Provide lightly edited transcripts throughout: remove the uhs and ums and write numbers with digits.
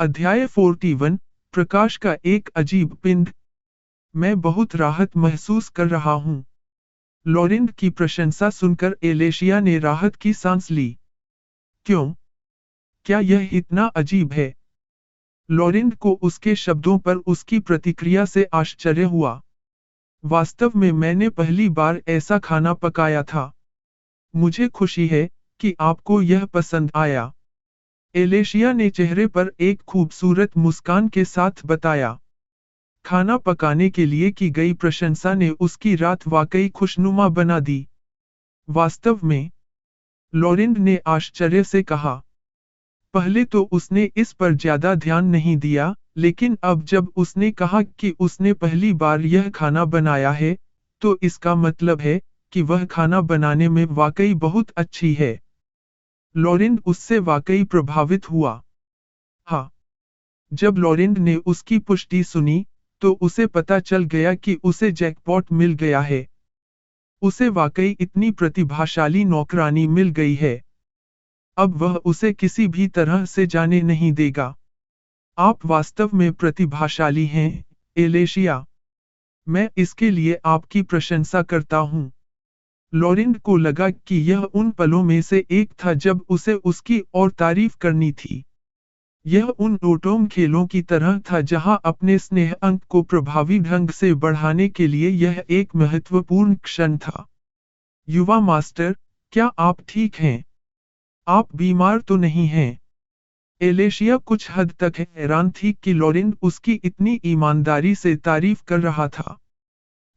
अध्याय 41 प्रकाश का एक अजीब पिंड। मैं बहुत राहत महसूस कर रहा हूँ। लॉरेंट की प्रशंसा सुनकर एलेशिया ने राहत की सांस ली। क्यों? क्या यह इतना अजीब है? लॉरेंट को उसके शब्दों पर उसकी प्रतिक्रिया से आश्चर्य हुआ। वास्तव में मैंने पहली बार ऐसा खाना पकाया था। मुझे खुशी है कि आपको यह पसंद आया। एलेशिया ने चेहरे पर एक खूबसूरत मुस्कान के साथ बताया। खाना पकाने के लिए की गई प्रशंसा ने उसकी रात वाकई खुशनुमा बना दी। वास्तव में? लॉरेंट ने आश्चर्य से कहा। पहले तो उसने इस पर ज्यादा ध्यान नहीं दिया, लेकिन अब जब उसने कहा कि उसने पहली बार यह खाना बनाया है, तो इसका मतलब है कि वह खाना बनाने में वाकई बहुत अच्छी है। लॉरेंट उससे वाकई प्रभावित हुआ। हाँ। जब लॉरेंट ने उसकी पुष्टि सुनी, तो उसे पता चल गया कि उसे जैकपॉट मिल गया है। उसे वाकई इतनी प्रतिभाशाली नौकरानी मिल गई है। अब वह उसे किसी भी तरह से जाने नहीं देगा। आप वास्तव में प्रतिभाशाली हैं, एलेशिया। मैं इसके लिए आपकी प्रशंसा करता हूँ। लॉरेंट को लगा कि यह उन पलों में से एक था जब उसे उसकी और तारीफ करनी थी। यह उन टोटोम खेलों की तरह था जहां अपने स्नेह अंक को प्रभावी ढंग से बढ़ाने के लिए यह एक महत्वपूर्ण क्षण था। युवा मास्टर, क्या आप ठीक हैं? आप बीमार तो नहीं हैं? एलेशिया कुछ हद तक हैरान थी कि लॉरेंट उसकी इतनी ईमानदारी से तारीफ कर रहा था।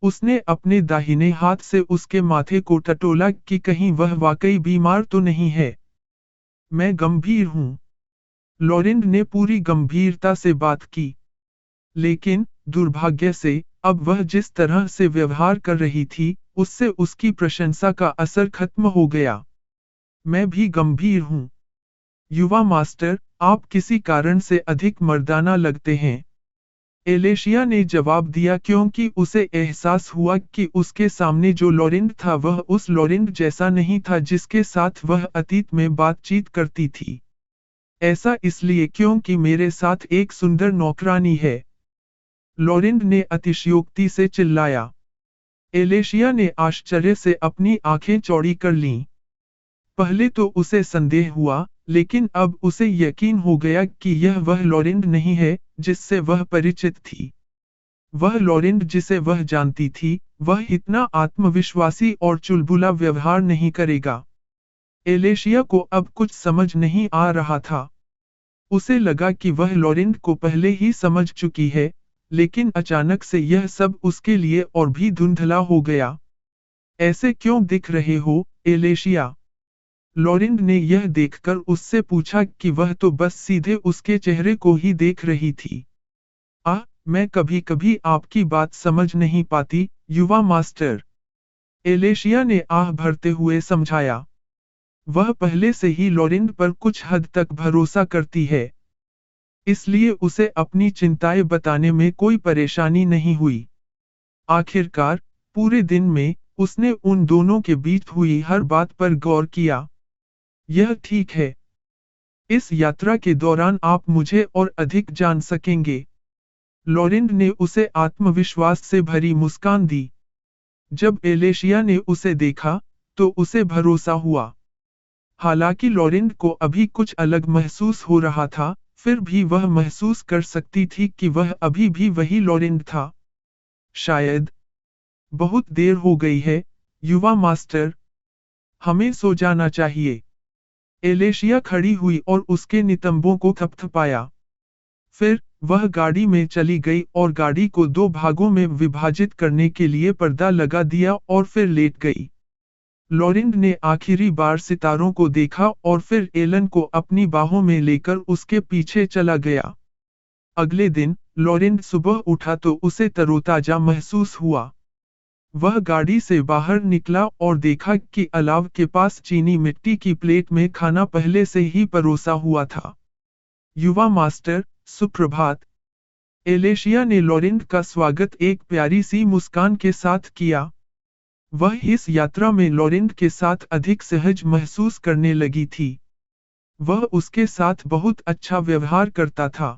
उसने अपने दाहिने हाथ से उसके माथे को टटोला कि कहीं वह वाकई बीमार तो नहीं है। मैं गंभीर हूँ। लॉरेंट ने पूरी गंभीरता से बात की। लेकिन, दुर्भाग्य से, अब वह जिस तरह से व्यवहार कर रही थी, उससे उसकी प्रशंसा का असर खत्म हो गया। मैं भी गंभीर हूँ। युवा मास्टर, आप किसी कारण से अधिक मर्दाना लगते हैं। एलेशिया ने जवाब दिया क्योंकि उसे एहसास हुआ कि उसके सामने जो लॉरेंट था वह उस लॉरेंट जैसा नहीं था जिसके साथ वह अतीत में बातचीत करती थी। ऐसा इसलिए क्योंकि मेरे साथ एक सुंदर नौकरानी है। लॉरेंट ने अतिशयोक्ति से चिल्लाया। एलेशिया ने आश्चर्य से अपनी आंखें चौड़ी कर लीं। पहले तो उसे संदेह हुआ, लेकिन अब उसे यकीन हो गया कि यह वह लॉरेंट नहीं है जिससे वह परिचित थी। वह लॉरेंट जिसे वह जानती थी, वह इतना आत्मविश्वासी और चुलबुला व्यवहार नहीं करेगा। एलेशिया को अब कुछ समझ नहीं आ रहा था। उसे लगा कि वह लॉरेंट को पहले ही समझ चुकी है, लेकिन अचानक से यह सब उसके लिए और भी धुंधला हो गया। ऐसे क्यों दिख रहे हो, एलेशिया? लॉरेंट ने यह देखकर उससे पूछा कि वह तो बस सीधे उसके चेहरे को ही देख रही थी। मैं कभी कभी आपकी बात समझ नहीं पाती, युवा मास्टर। एलेशिया ने आह भरते हुए समझाया। वह पहले से ही लॉरेंट पर कुछ हद तक भरोसा करती है। इसलिए उसे अपनी चिंताएं बताने में कोई परेशानी नहीं हुई। आखिरकार, पूरे दिन में, उसने उन दोनों के बीच हुई हर बात पर गौर किया। यह ठीक है। इस यात्रा के दौरान आप मुझे और अधिक जान सकेंगे। लॉरेंट ने उसे आत्मविश्वास से भरी मुस्कान दी। जब एलेशिया ने उसे देखा, तो उसे भरोसा हुआ। हालांकि लॉरेंट को अभी कुछ अलग महसूस हो रहा था, फिर भी वह महसूस कर सकती थी कि वह अभी भी वही लॉरेंट था। शायद। बहुत देर हो गई है, युवा मास्टर। हमें सो जाना चाहिए। एलेशिया खड़ी हुई और उसके नितंबों को थपथपाया। फिर, वह गाड़ी में चली गई और गाड़ी को दो भागों में विभाजित करने के लिए पर्दा लगा दिया और फिर लेट गई। लॉरेंट ने आखिरी बार सितारों को देखा और फिर एलन को अपनी बाहों में लेकर उसके पीछे चला गया। अगले दिन, लॉरेंट सुबह उठा तो उसे तरोताजा महसूस हुआ। वह गाड़ी से बाहर निकला और देखा कि अलाव के पास चीनी मिट्टी की प्लेट में खाना पहले से ही परोसा हुआ था। युवा मास्टर, सुप्रभात। एलेशिया ने लॉरेंट का स्वागत एक प्यारी सी मुस्कान के साथ किया। वह इस यात्रा में लॉरेंट के साथ अधिक सहज महसूस करने लगी थी। वह उसके साथ बहुत अच्छा व्यवहार करता था,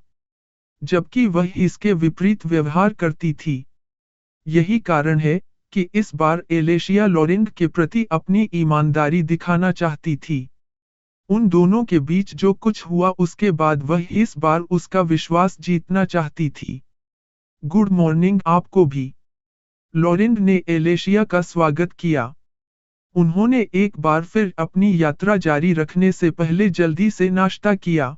जबकि वह इसके विपरीत व्यवहार करती थी। यही कारण है कि इस बार एलेशिया लॉरेंट के प्रति अपनी ईमानदारी दिखाना चाहती थी। उन दोनों के बीच जो कुछ हुआ उसके बाद वह इस बार उसका विश्वास जीतना चाहती थी। गुड मॉर्निंग आपको भी। लॉरेंट ने एलेशिया का स्वागत किया। उन्होंने एक बार फिर अपनी यात्रा जारी रखने से पहले जल्दी से नाश्ता किया।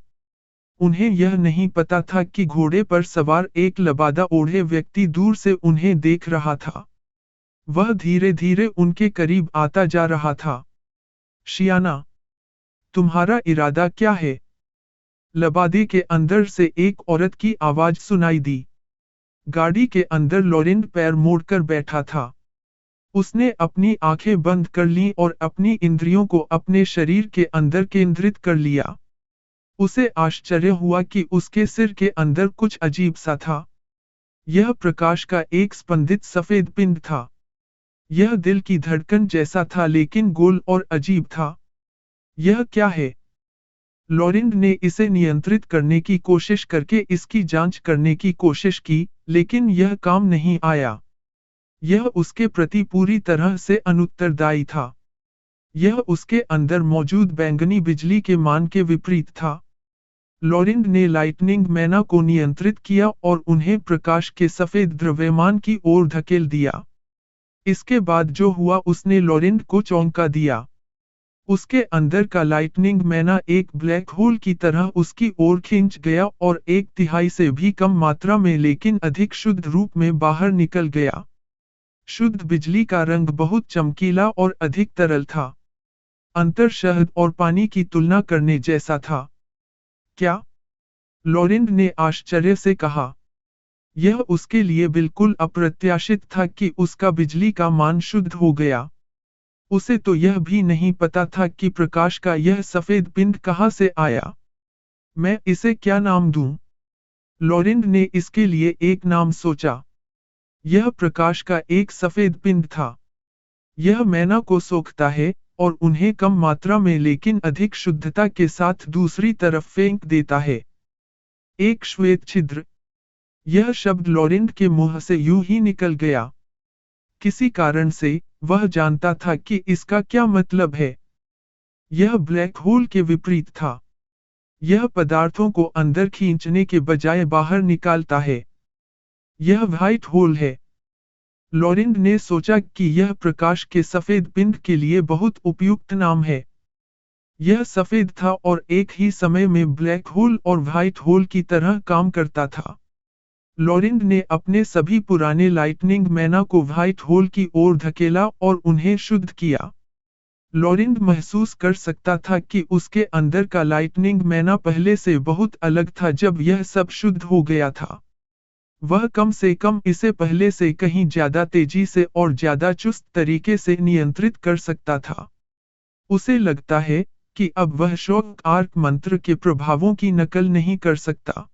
उन्हें यह नहीं पता था कि घोड़े पर सवार एक लबादा ओढ़े व्यक्ति दूर से उन्हें देख रहा था। वह धीरे धीरे उनके करीब आता जा रहा था। शियाना, तुम्हारा इरादा क्या है? लबादे के अंदर से एक औरत की आवाज सुनाई दी। गाड़ी के अंदर लॉरेंट पैर मोड़कर बैठा था। उसने अपनी आंखें बंद कर लीं और अपनी इंद्रियों को अपने शरीर के अंदर केंद्रित कर लिया। उसे आश्चर्य हुआ कि उसके सिर के अंदर कुछ अजीब सा था। यह प्रकाश का एक स्पंदित सफेद पिंड था। यह दिल की धड़कन जैसा था लेकिन गोल और अजीब था। यह क्या है? लॉरेंट ने इसे नियंत्रित करने की कोशिश करके इसकी जांच करने की कोशिश की, लेकिन यह काम नहीं आया। यह उसके प्रति पूरी तरह से अनुत्तरदायी था। यह उसके अंदर मौजूद बैंगनी बिजली के मान के विपरीत था। लॉरेंट ने लाइटनिंग मैना को नियंत्रित किया और उन्हें प्रकाश के सफेद द्रव्यमान की ओर धकेल दिया। इसके बाद जो हुआ उसने लॉरेंट को चौंका दिया। उसके अंदर का लाइटनिंग मैना एक ब्लैक होल की तरह उसकी ओर खींच गया और 1/3 से भी कम मात्रा में लेकिन अधिक शुद्ध रूप में बाहर निकल गया। शुद्ध बिजली का रंग बहुत चमकीला और अधिक तरल था। अंतर शहद और पानी की तुलना करने जैसा था। क्या? लॉरेंट ने आश्चर्य से कहा। यह उसके लिए बिल्कुल अप्रत्याशित था कि उसका बिजली का मान शुद्ध हो गया। उसे तो यह भी नहीं पता था कि प्रकाश का यह सफेद पिंड कहां से आया। मैं इसे क्या नाम दूं? लॉरेंट ने इसके लिए एक नाम सोचा। यह प्रकाश का एक सफेद पिंड था। यह मैना को सोखता है और उन्हें कम मात्रा में लेकिन अधिक शुद्धता के साथ दूसरी तरफ फेंक देता है। एक श्वेत छिद्र। यह शब्द लॉरेंट के मुंह से यूं ही निकल गया। किसी कारण से वह जानता था कि इसका क्या मतलब है। यह ब्लैक होल के विपरीत था। यह पदार्थों को अंदर खींचने के बजाय बाहर निकालता है। यह व्हाइट होल है। लॉरेंट ने सोचा कि यह प्रकाश के सफेद पिंड के लिए बहुत उपयुक्त नाम है। यह सफेद था और एक ही समय में ब्लैक होल और व्हाइट होल की तरह काम करता था। लॉरेंट ने अपने सभी पुराने लाइटनिंग मैना को व्हाइट होल की ओर धकेला और उन्हें शुद्ध किया। लॉरेंट महसूस कर सकता था कि उसके अंदर का लाइटनिंग मैना पहले से बहुत अलग था जब यह सब शुद्ध हो गया था। वह कम से कम इसे पहले से कहीं ज्यादा तेजी से और ज्यादा चुस्त तरीके से नियंत्रित कर सकता था। उसे लगता है कि अब वह शॉक आर्क मंत्र के प्रभावों की नकल नहीं कर सकता।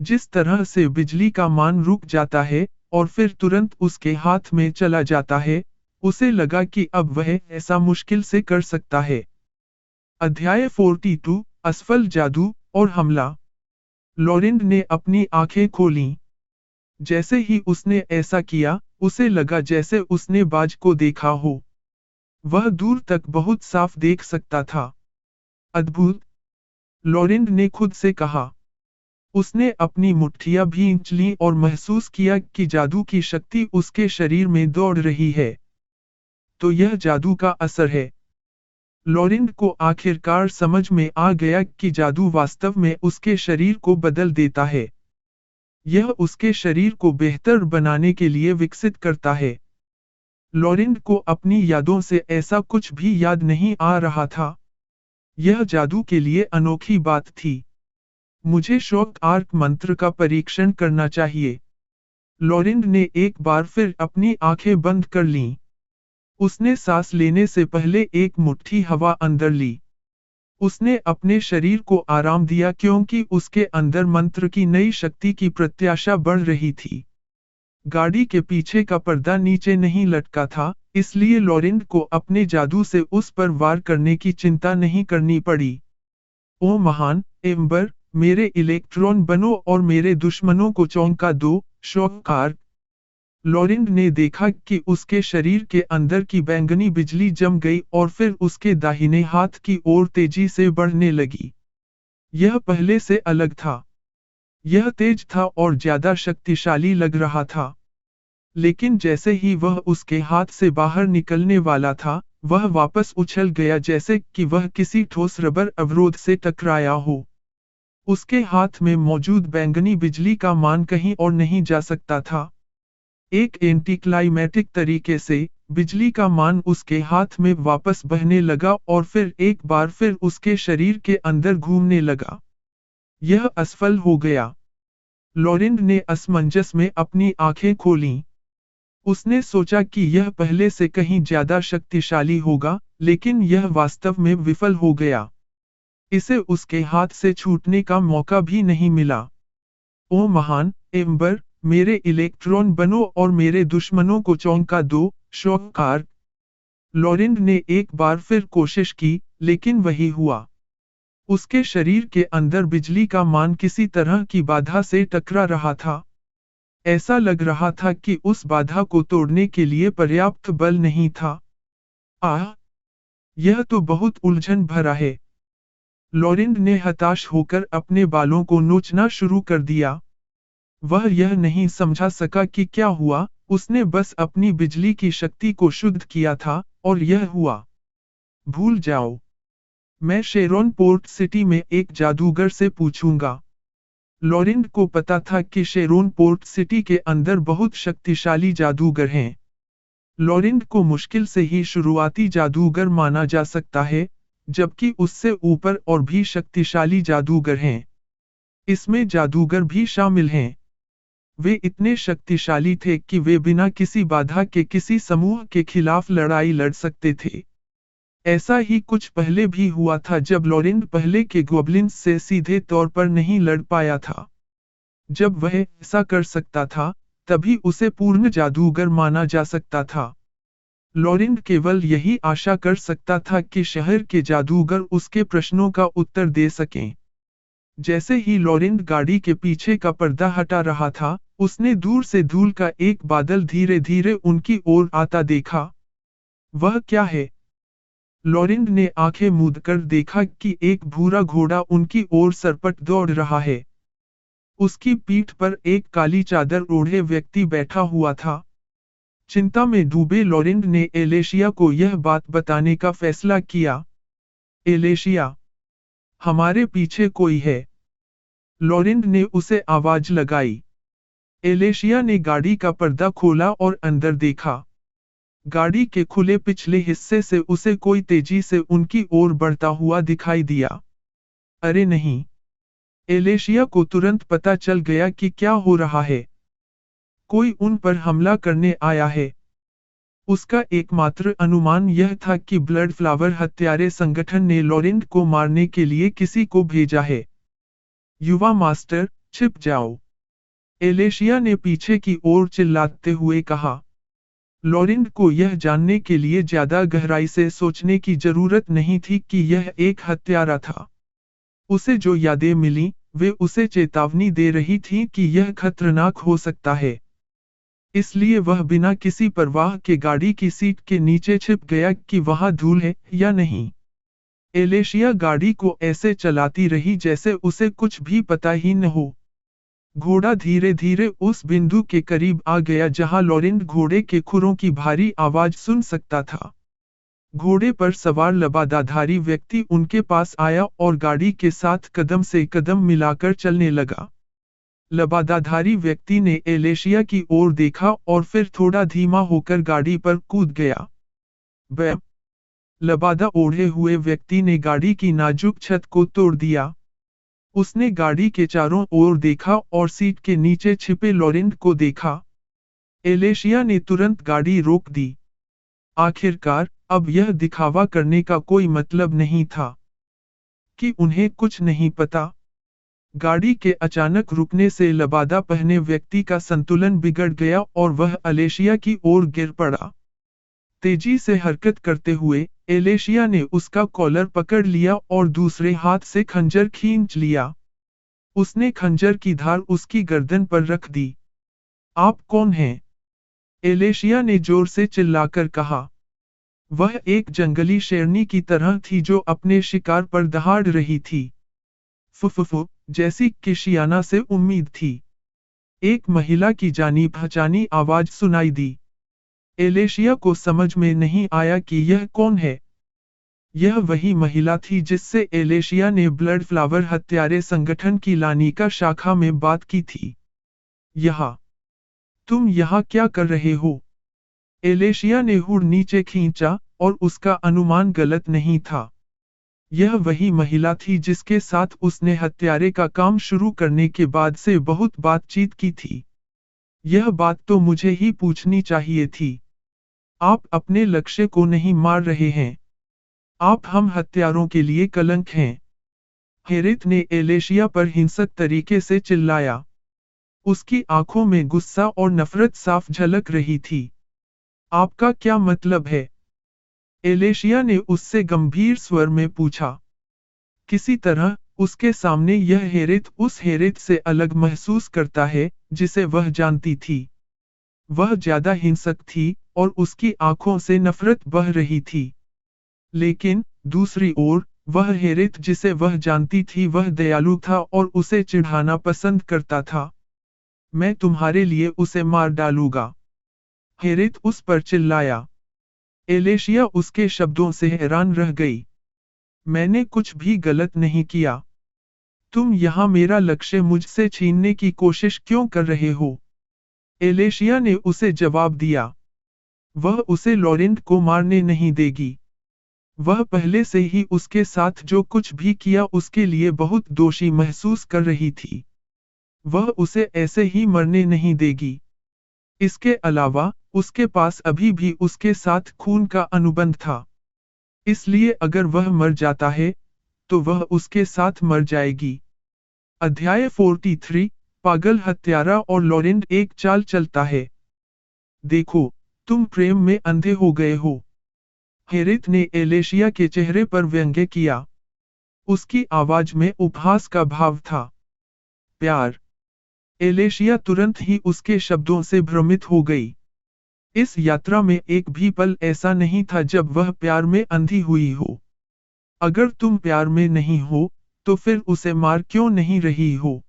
जिस तरह से बिजली का मान रुक जाता है और फिर तुरंत उसके हाथ में चला जाता है, उसे लगा कि अब वह ऐसा मुश्किल से कर सकता है। अध्याय 42 असफल जादू और हमला। लॉरेंट ने अपनी आंखें खोलीं। जैसे ही उसने ऐसा किया, उसे लगा जैसे उसने बाज को देखा हो। वह दूर तक बहुत साफ देख सकता था। अद्भुत, लॉरेंट ने खुद से कहा। उसने अपनी मुट्ठियां भींच लीं और महसूस किया कि जादू की शक्ति उसके शरीर में दौड़ रही है। तो यह जादू का असर है। लॉरेंट को आखिरकार समझ में आ गया कि जादू वास्तव में उसके शरीर को बदल देता है। यह उसके शरीर को बेहतर बनाने के लिए विकसित करता है। लॉरेंट को अपनी यादों से ऐसा कुछ भी याद नहीं आ रहा था। यह जादू के लिए अनोखी बात थी। मुझे शॉक आर्क मंत्र का परीक्षण करना चाहिए। लॉरेंट ने एक बार फिर अपनी आंखें बंद कर लीं। उसने सांस लेने से पहले एक मुट्ठी हवा अंदर ली। उसने अपने शरीर को आराम दिया क्योंकि उसके अंदर मंत्र की नई शक्ति की प्रत्याशा बढ़ रही थी। गाड़ी के पीछे का पर्दा नीचे नहीं लटका था, इसलिए लॉरेंट को अपने जादू से उस पर वार करने की चिंता नहीं करनी पड़ी। ओ महान एम्बर, मेरे इलेक्ट्रॉन बनो और मेरे दुश्मनों को चौंका दो, शॉककार। लॉरेंड ने देखा कि उसके शरीर के अंदर की बैंगनी बिजली जम गई और फिर उसके दाहिने हाथ की ओर तेजी से बढ़ने लगी। यह पहले से अलग था। यह तेज था और ज्यादा शक्तिशाली लग रहा था। लेकिन जैसे ही वह उसके हाथ से बाहर निकलने वाला था, वह वापस उछल गया जैसे कि वह किसी ठोस रबर अवरोध से टकराया हो। उसके हाथ में मौजूद बैंगनी बिजली का मान कहीं और नहीं जा सकता था। एक एंटीक्लाइमैटिक तरीके से, बिजली का मान उसके हाथ में वापस बहने लगा और फिर एक बार फिर उसके शरीर के अंदर घूमने लगा। यह असफल हो गया। लॉरेंड ने असमंजस में अपनी आंखें खोलीं। उसने सोचा कि यह पहले से कहीं ज्यादा शक्तिशाली होगा, लेकिन यह वास्तव में विफल हो गया। इसे उसके हाथ से छूटने का मौका भी नहीं मिला। ओ महान एम्बर, मेरे इलेक्ट्रॉन बनो और मेरे दुश्मनों को चौंका दो, शॉककार। लॉरेंड ने एक बार फिर कोशिश की, लेकिन वही हुआ। उसके शरीर के अंदर बिजली का मान किसी तरह की बाधा से टकरा रहा था। ऐसा लग रहा था कि उस बाधा को तोड़ने के लिए पर्याप्त बल नहीं था। आह! यह तो बहुत उलझन भरा है। लॉरेंड ने हताश होकर अपने बालों को नोचना शुरू कर दिया। वह यह नहीं समझा सका कि क्या हुआ, उसने बस अपनी बिजली की शक्ति को शुद्ध किया था, और यह हुआ। भूल जाओ। मैं शेरोन पोर्ट सिटी में एक जादूगर से पूछूंगा। लॉरेंड को पता था कि शेरोन पोर्ट सिटी के अंदर बहुत शक्तिशाली जादूगर हैं। लॉरेंड को मुश्किल से ही शुरुआती जादूगर माना जा सकता है, जबकि उससे ऊपर और भी शक्तिशाली जादूगर हैं। इसमें जादूगर भी शामिल हैं। वे इतने शक्तिशाली थे कि वे बिना किसी बाधा के किसी समूह के खिलाफ लड़ाई लड़ सकते थे। ऐसा ही कुछ पहले भी हुआ था जब लॉरेंड पहले के गॉब्लिन्स से सीधे तौर पर नहीं लड़ पाया था। जब वह ऐसा कर सकता था, तभी उसे पूर्ण जादूगर माना जा सकता था। लॉरेंड केवल यही आशा कर सकता था कि शहर के जादूगर उसके प्रश्नों का उत्तर दे सकें। जैसे ही लॉरेंड गाड़ी के पीछे का पर्दा हटा रहा था, उसने दूर से धूल का एक बादल धीरे धीरे उनकी ओर आता देखा। वह क्या है? लॉरेंड ने आंखें मूंदकर देखा कि एक भूरा घोड़ा उनकी ओर सरपट दौड़ रहा है। उसकी पीठ पर एक काली चादर ओढ़े व्यक्ति बैठा हुआ था। चिंता में डूबे लॉरेंड ने एलेशिया को यह बात बताने का फैसला किया। एलेशिया, हमारे पीछे कोई है। लॉरेंड ने उसे आवाज लगाई। एलेशिया ने गाड़ी का पर्दा खोला और अंदर देखा। गाड़ी के खुले पिछले हिस्से से उसे कोई तेजी से उनकी ओर बढ़ता हुआ दिखाई दिया। अरे नहीं! एलेशिया को तुरंत पता चल गया कि क्या हो रहा है। कोई उन पर हमला करने आया है। उसका एकमात्र अनुमान यह था कि ब्लड फ्लावर हत्यारे संगठन ने लॉरेंड को मारने के लिए किसी को भेजा है। युवा मास्टर, छिप जाओ! एलेशिया ने पीछे की ओर चिल्लाते हुए कहा। लॉरेंड को यह जानने के लिए ज्यादा गहराई से सोचने की जरूरत नहीं थी कि यह एक हत्यारा था। उसे जो यादें मिली, वे उसे चेतावनी दे रही थीं कि यह खतरनाक हो सकता है। इसलिए वह बिना किसी परवाह के गाड़ी की सीट के नीचे छिप गया कि वहां धूल है या नहीं। एलेशिया गाड़ी को ऐसे चलाती रही जैसे उसे कुछ भी पता ही न हो। घोड़ा धीरे धीरे उस बिंदु के करीब आ गया जहां लॉरेंड घोड़े के खुरों की भारी आवाज सुन सकता था। घोड़े पर सवार लबादाधारी व्यक्ति उनके पास आया और गाड़ी के साथ कदम से कदम मिलाकर चलने लगा। लबादाधारी व्यक्ति ने एलेशिया की ओर देखा और फिर थोड़ा धीमा होकर गाड़ी पर कूद गया। बैम! लबादा ओढ़े हुए व्यक्ति ने गाड़ी की नाजुक छत को तोड़ दिया। उसने गाड़ी के चारों ओर देखा और सीट के नीचे छिपे लॉरेंड को देखा। एलेशिया ने तुरंत गाड़ी रोक दी। आखिरकार, अब यह दिखावा करने का कोई मतलब नहीं था कि उन्हें कुछ नहीं पता। गाड़ी के अचानक रुकने से लबादा पहने व्यक्ति का संतुलन बिगड़ गया और वह एलेशिया की ओर गिर पड़ा। तेजी से हरकत करते हुए, एलेशिया ने उसका कॉलर पकड़ लिया और दूसरे हाथ से खंजर खींच लिया। उसने खंजर की धार उसकी गर्दन पर रख दी। आप कौन हैं? एलेशिया ने जोर से चिल्लाकर कहा। वह एक जंगली शेरनी की तरह थी जो अपने शिकार पर दहाड़ रही थी। फुफुफु, जैसी कि शियाना से उम्मीद थी। एक महिला की जानी पहचानी आवाज सुनाई दी। एलेशिया को समझ में नहीं आया कि यह कौन है। यह वही महिला थी जिससे एलेशिया ने ब्लड फ्लावर हत्यारे संगठन की लानिका शाखा में बात की थी। तुम यहाँ क्या कर रहे हो? एलेशिया ने हुड नीचे खींचा, और उसका अनुमान गलत नहीं था। यह वही महिला थी जिसके साथ उसने हत्यारे का काम शुरू करने के बाद से बहुत बातचीत की थी। यह बात तो मुझे ही पूछनी चाहिए थी। आप अपने लक्ष्य को नहीं मार रहे हैं। आप हम हत्यारों के लिए कलंक हैं। हेरित ने एलेशिया पर हिंसक तरीके से चिल्लाया। उसकी आंखों में गुस्सा और नफरत साफ झलक रही थी। आपका क्या मतलब है? एलेशिया ने उससे गंभीर स्वर में पूछा। किसी तरह, उसके सामने यह हेरित उस हेरित से अलग महसूस करता है, जिसे वह जानती थी। वह ज्यादा हिंसक थी, और उसकी आंखों से नफरत बह रही थी। लेकिन, दूसरी ओर, वह हेरित जिसे वह जानती थी वह दयालु था और उसे चिढ़ाना पसंद करता था। मैं तुम्हारे लिए उसे मार डालूंगा। हेरित उस पर चिल्लाया। एलेशिया उसके शब्दों से हैरान रह गई। मैंने कुछ भी गलत नहीं किया। तुम यहाँ मेरा लक्ष्य मुझसे छीनने की कोशिश क्यों कर रहे हो? एलेशिया ने उसे जवाब दिया। वह उसे लॉरेंट को मारने नहीं देगी। वह पहले से ही उसके साथ जो कुछ भी किया उसके लिए बहुत दोषी महसूस कर रही थी। वह उसे ऐसे ही मरने नहीं देगी। इसके अलावा, उसके पास अभी भी उसके साथ खून का अनुबंध था। इसलिए अगर वह मर जाता है, तो वह उसके साथ मर जाएगी। अध्याय 43, पागल हत्यारा और लॉरेंट एक चाल चलता है। देखो, तुम प्रेम में अंधे हो गए हो। हेरित ने एलेशिया के चेहरे पर व्यंग्य किया। उसकी आवाज में उपहास का भाव था। प्यार। एलेशिया तुरंत ही उसके शब्दों से भ्रमित हो गई। इस यात्रा में एक भी पल ऐसा नहीं था जब वह प्यार में अंधी हुई हो। अगर तुम प्यार में नहीं हो, तो फिर उसे मार क्यों नहीं रही हो?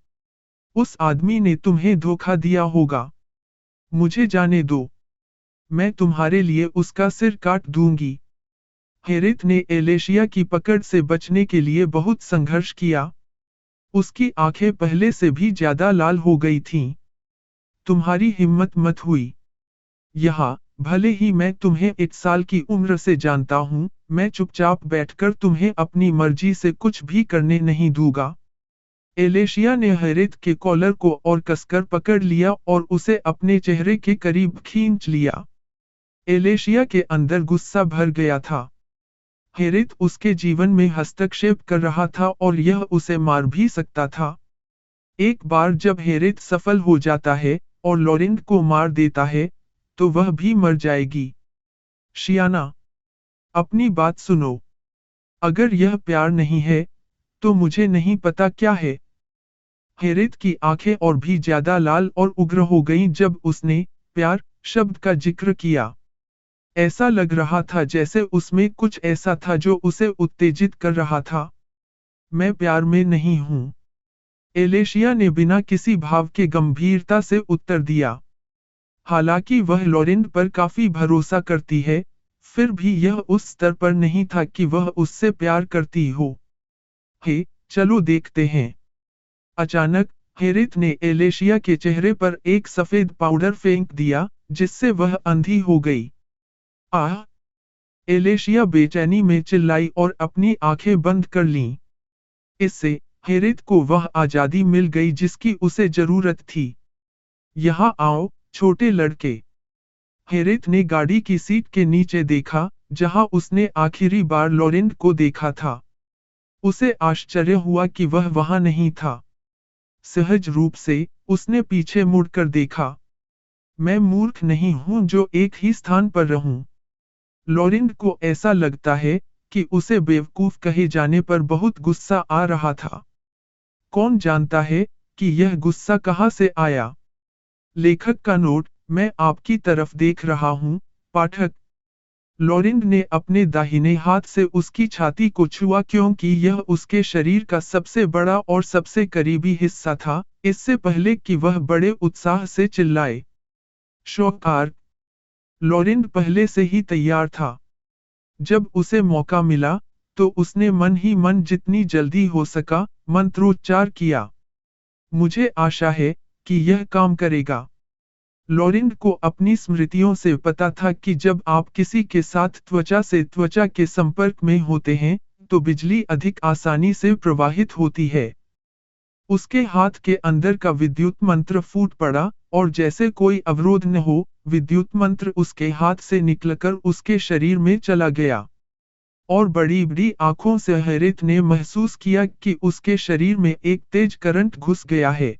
उस आदमी ने तुम्हें धोखा दिया होगा। मुझे जाने दो। मैं तुम्हारे लिए उसका सिर काट दूंगी। हेरित ने एलेशिया की पकड़ से बचने के लिए बहुत संघर्ष किया। उसकी आंखें पहले से भी ज्यादा लाल हो गई थीं। तुम्हारी हिम्मत मत हुई। भले ही मैं तुम्हें 1 साल की उम्र से जानता हूँ, मैं चुपचाप बैठकर तुम्हें अपनी मर्जी से कुछ भी करने नहीं दूंगा। एलेशिया ने हेरित के कॉलर को और कसकर पकड़ लिया और उसे अपने चेहरे के करीब खींच लिया। एलेशिया के अंदर गुस्सा भर गया था। हेरित उसके जीवन में हस्तक्षेप कर रहा था और यह उसे मार भी सकता था। एक बार जब हेरित सफल हो जाता है, और लॉरेंट को मार देता है, तो वह भी मर जाएगी। शियाना, अपनी बात सुनो। अगर यह प्यार नहीं है, तो मुझे नहीं पता क्या है। हेरित की आंखें और भी ज्यादा लाल और उग्र हो गईं जब उसने प्यार शब्द का जिक्र किया। ऐसा लग रहा था जैसे उसमें कुछ ऐसा था जो उसे उत्तेजित कर रहा था। मैं प्यार में नहीं हूं। एलेशिया ने बिना किसी भाव के गंभीरता से उत्तर दिया। हालांकि वह लॉरेंट पर काफी भरोसा करती है, फिर भी यह उस स्तर पर नहीं था कि वह उससे प्यार करती हो। चलो देखते हैं। अचानक, हेरित ने एलेशिया के चेहरे पर एक सफेद पाउडर फेंक दिया, जिससे वह अंधी हो गई। आह! एलेशिया बेचैनी में चिल्लाई और अपनी आंखें बंद कर लीं। इससे, हेरित को वह आजादी मिल गई जिसकी उसे जरूरत थी। यहाँ आओ, छोटे लड़के। हेरित ने गाड़ी की सीट के नीचे देखा, जहां उसने आखिरी बार लॉरेंट को देखा था। उसे आश्चर्य हुआ कि वह वहां नहीं था। सहज रूप से, उसने पीछे मुड़कर देखा। मैं मूर्ख नहीं हूं जो एक ही स्थान पर रहूं। लॉरेंट को ऐसा लगता है कि उसे बेवकूफ कहे जाने पर बहुत गुस्सा आ रहा था। कौन जानता है कि यह गुस्सा कहाँ से आया। लेखक का नोट, मैं आपकी तरफ देख रहा हूँ, पाठक। लॉरेंट ने अपने दाहिने हाथ से उसकी छाती को छुआ क्योंकि यह उसके शरीर का सबसे बड़ा और सबसे करीबी हिस्सा था, इससे पहले कि वह बड़े उत्साह से चिल्लाए। शौकार। लॉरेंट पहले से ही तैयार था। जब उसे मौका मिला, तो उसने मन ही मन जितनी जल्दी हो सका, मंत्रोच्चार किया। मुझे आशा है कि यह काम करेगा। लॉरेंट को अपनी स्मृतियों से पता था कि जब आप किसी के साथ त्वचा से त्वचा के संपर्क में होते हैं, तो बिजली अधिक आसानी से प्रवाहित होती है। उसके हाथ के अंदर का विद्युत मंत्र फूट पड़ा, और जैसे कोई अवरोध न हो, विद्युत मंत्र उसके हाथ से निकलकर उसके शरीर में चला गया। और बड़ी बड़ी आंखों से हैरित ने महसूस किया कि उसके शरीर में एक तेज करंट घुस गया है।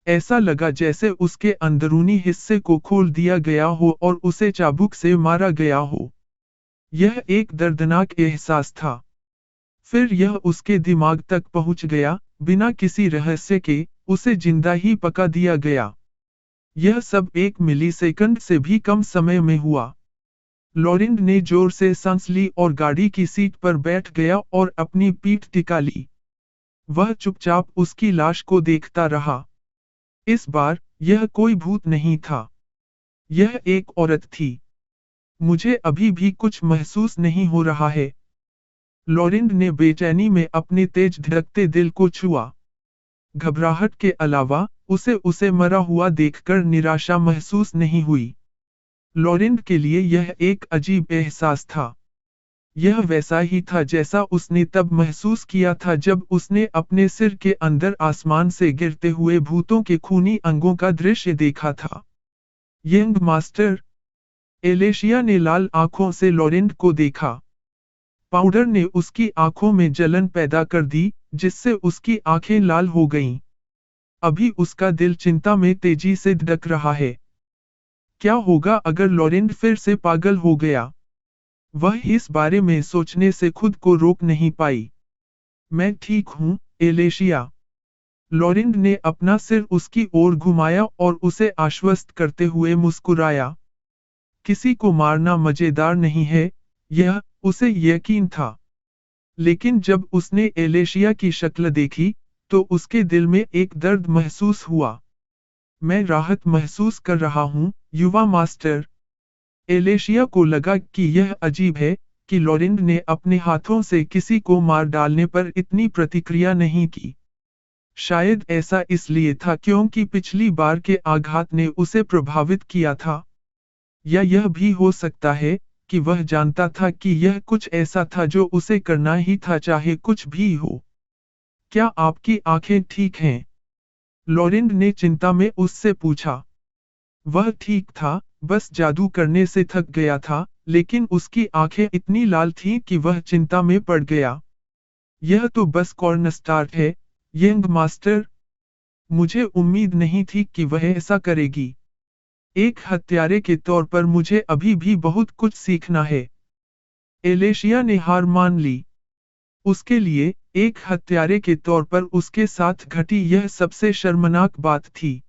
ऐसा लगा जैसे उसके अंदरूनी हिस्से को खोल दिया गया हो और उसे चाबुक से मारा गया हो। यह एक दर्दनाक एहसास था। फिर यह उसके दिमाग तक पहुंच गया, बिना किसी रहस्य के, उसे जिंदा ही पका दिया गया। यह सब 1 मिलीसेकंड से भी कम समय में हुआ। लॉरेंट ने जोर से सांस ली और गाड़ी की सीट पर बैठ गया और अपनी पीठ टिका ली। वह चुपचाप उसकी लाश को देखता रहा। इस बार, यह कोई भूत नहीं था। यह एक औरत थी। मुझे अभी भी कुछ महसूस नहीं हो रहा है। लॉरेंट ने बेचैनी में अपने तेज धड़कते दिल को छुआ। घबराहट के अलावा, उसे मरा हुआ देखकर निराशा महसूस नहीं हुई। लॉरेंट के लिए यह एक अजीब एहसास था। यह वैसा ही था जैसा उसने तब महसूस किया था जब उसने अपने सिर के अंदर आसमान से गिरते हुए भूतों के खूनी अंगों का दृश्य देखा था। Young master. एलेशिया ने लाल आंखों से लॉरेंट को देखा। पाउडर ने उसकी आंखों में जलन पैदा कर दी, जिससे उसकी आंखें लाल हो गईं। अभी उसका दिल चिंता में तेजी से धड़क रहा है। क्या होगा अगर लॉरेंट फिर से पागल हो गया? वह इस बारे में सोचने से खुद को रोक नहीं पाई। मैं ठीक हूँ, एलेशिया। लॉरेंट ने अपना सिर उसकी ओर घुमाया और उसे आश्वस्त करते हुए मुस्कुराया। किसी को मारना मजेदार नहीं है, यह उसे यकीन था। लेकिन जब उसने एलेशिया की शक्ल देखी, तो उसके दिल में एक दर्द महसूस हुआ। मैं राहत महसूस कर रहा हूँ, युवा मास्टर। एलेशिया को लगा कि यह अजीब है कि लॉरेंट ने अपने हाथों से किसी को मार डालने पर इतनी प्रतिक्रिया नहीं की। शायद ऐसा इसलिए था क्योंकि पिछली बार के आघात ने उसे प्रभावित किया था। या यह भी हो सकता है कि वह जानता था कि यह कुछ ऐसा था जो उसे करना ही था चाहे कुछ भी हो। क्या आपकी आंखें ठीक हैं? लॉरेंट ने चिंता में उससे पूछा। वह ठीक था, बस जादू करने से थक गया था, लेकिन उसकी आंखें इतनी लाल थीं कि वह चिंता में पड़ गया। यह तो बस कॉर्नस्टार्ट है, यंग मास्टर। मुझे उम्मीद नहीं थी कि वह ऐसा करेगी। एक हत्यारे के तौर पर मुझे अभी भी बहुत कुछ सीखना है। एलेशिया ने हार मान ली। उसके लिए, एक हत्यारे के तौर पर उसके साथ घटी यह सबसे शर्मनाक बात थी।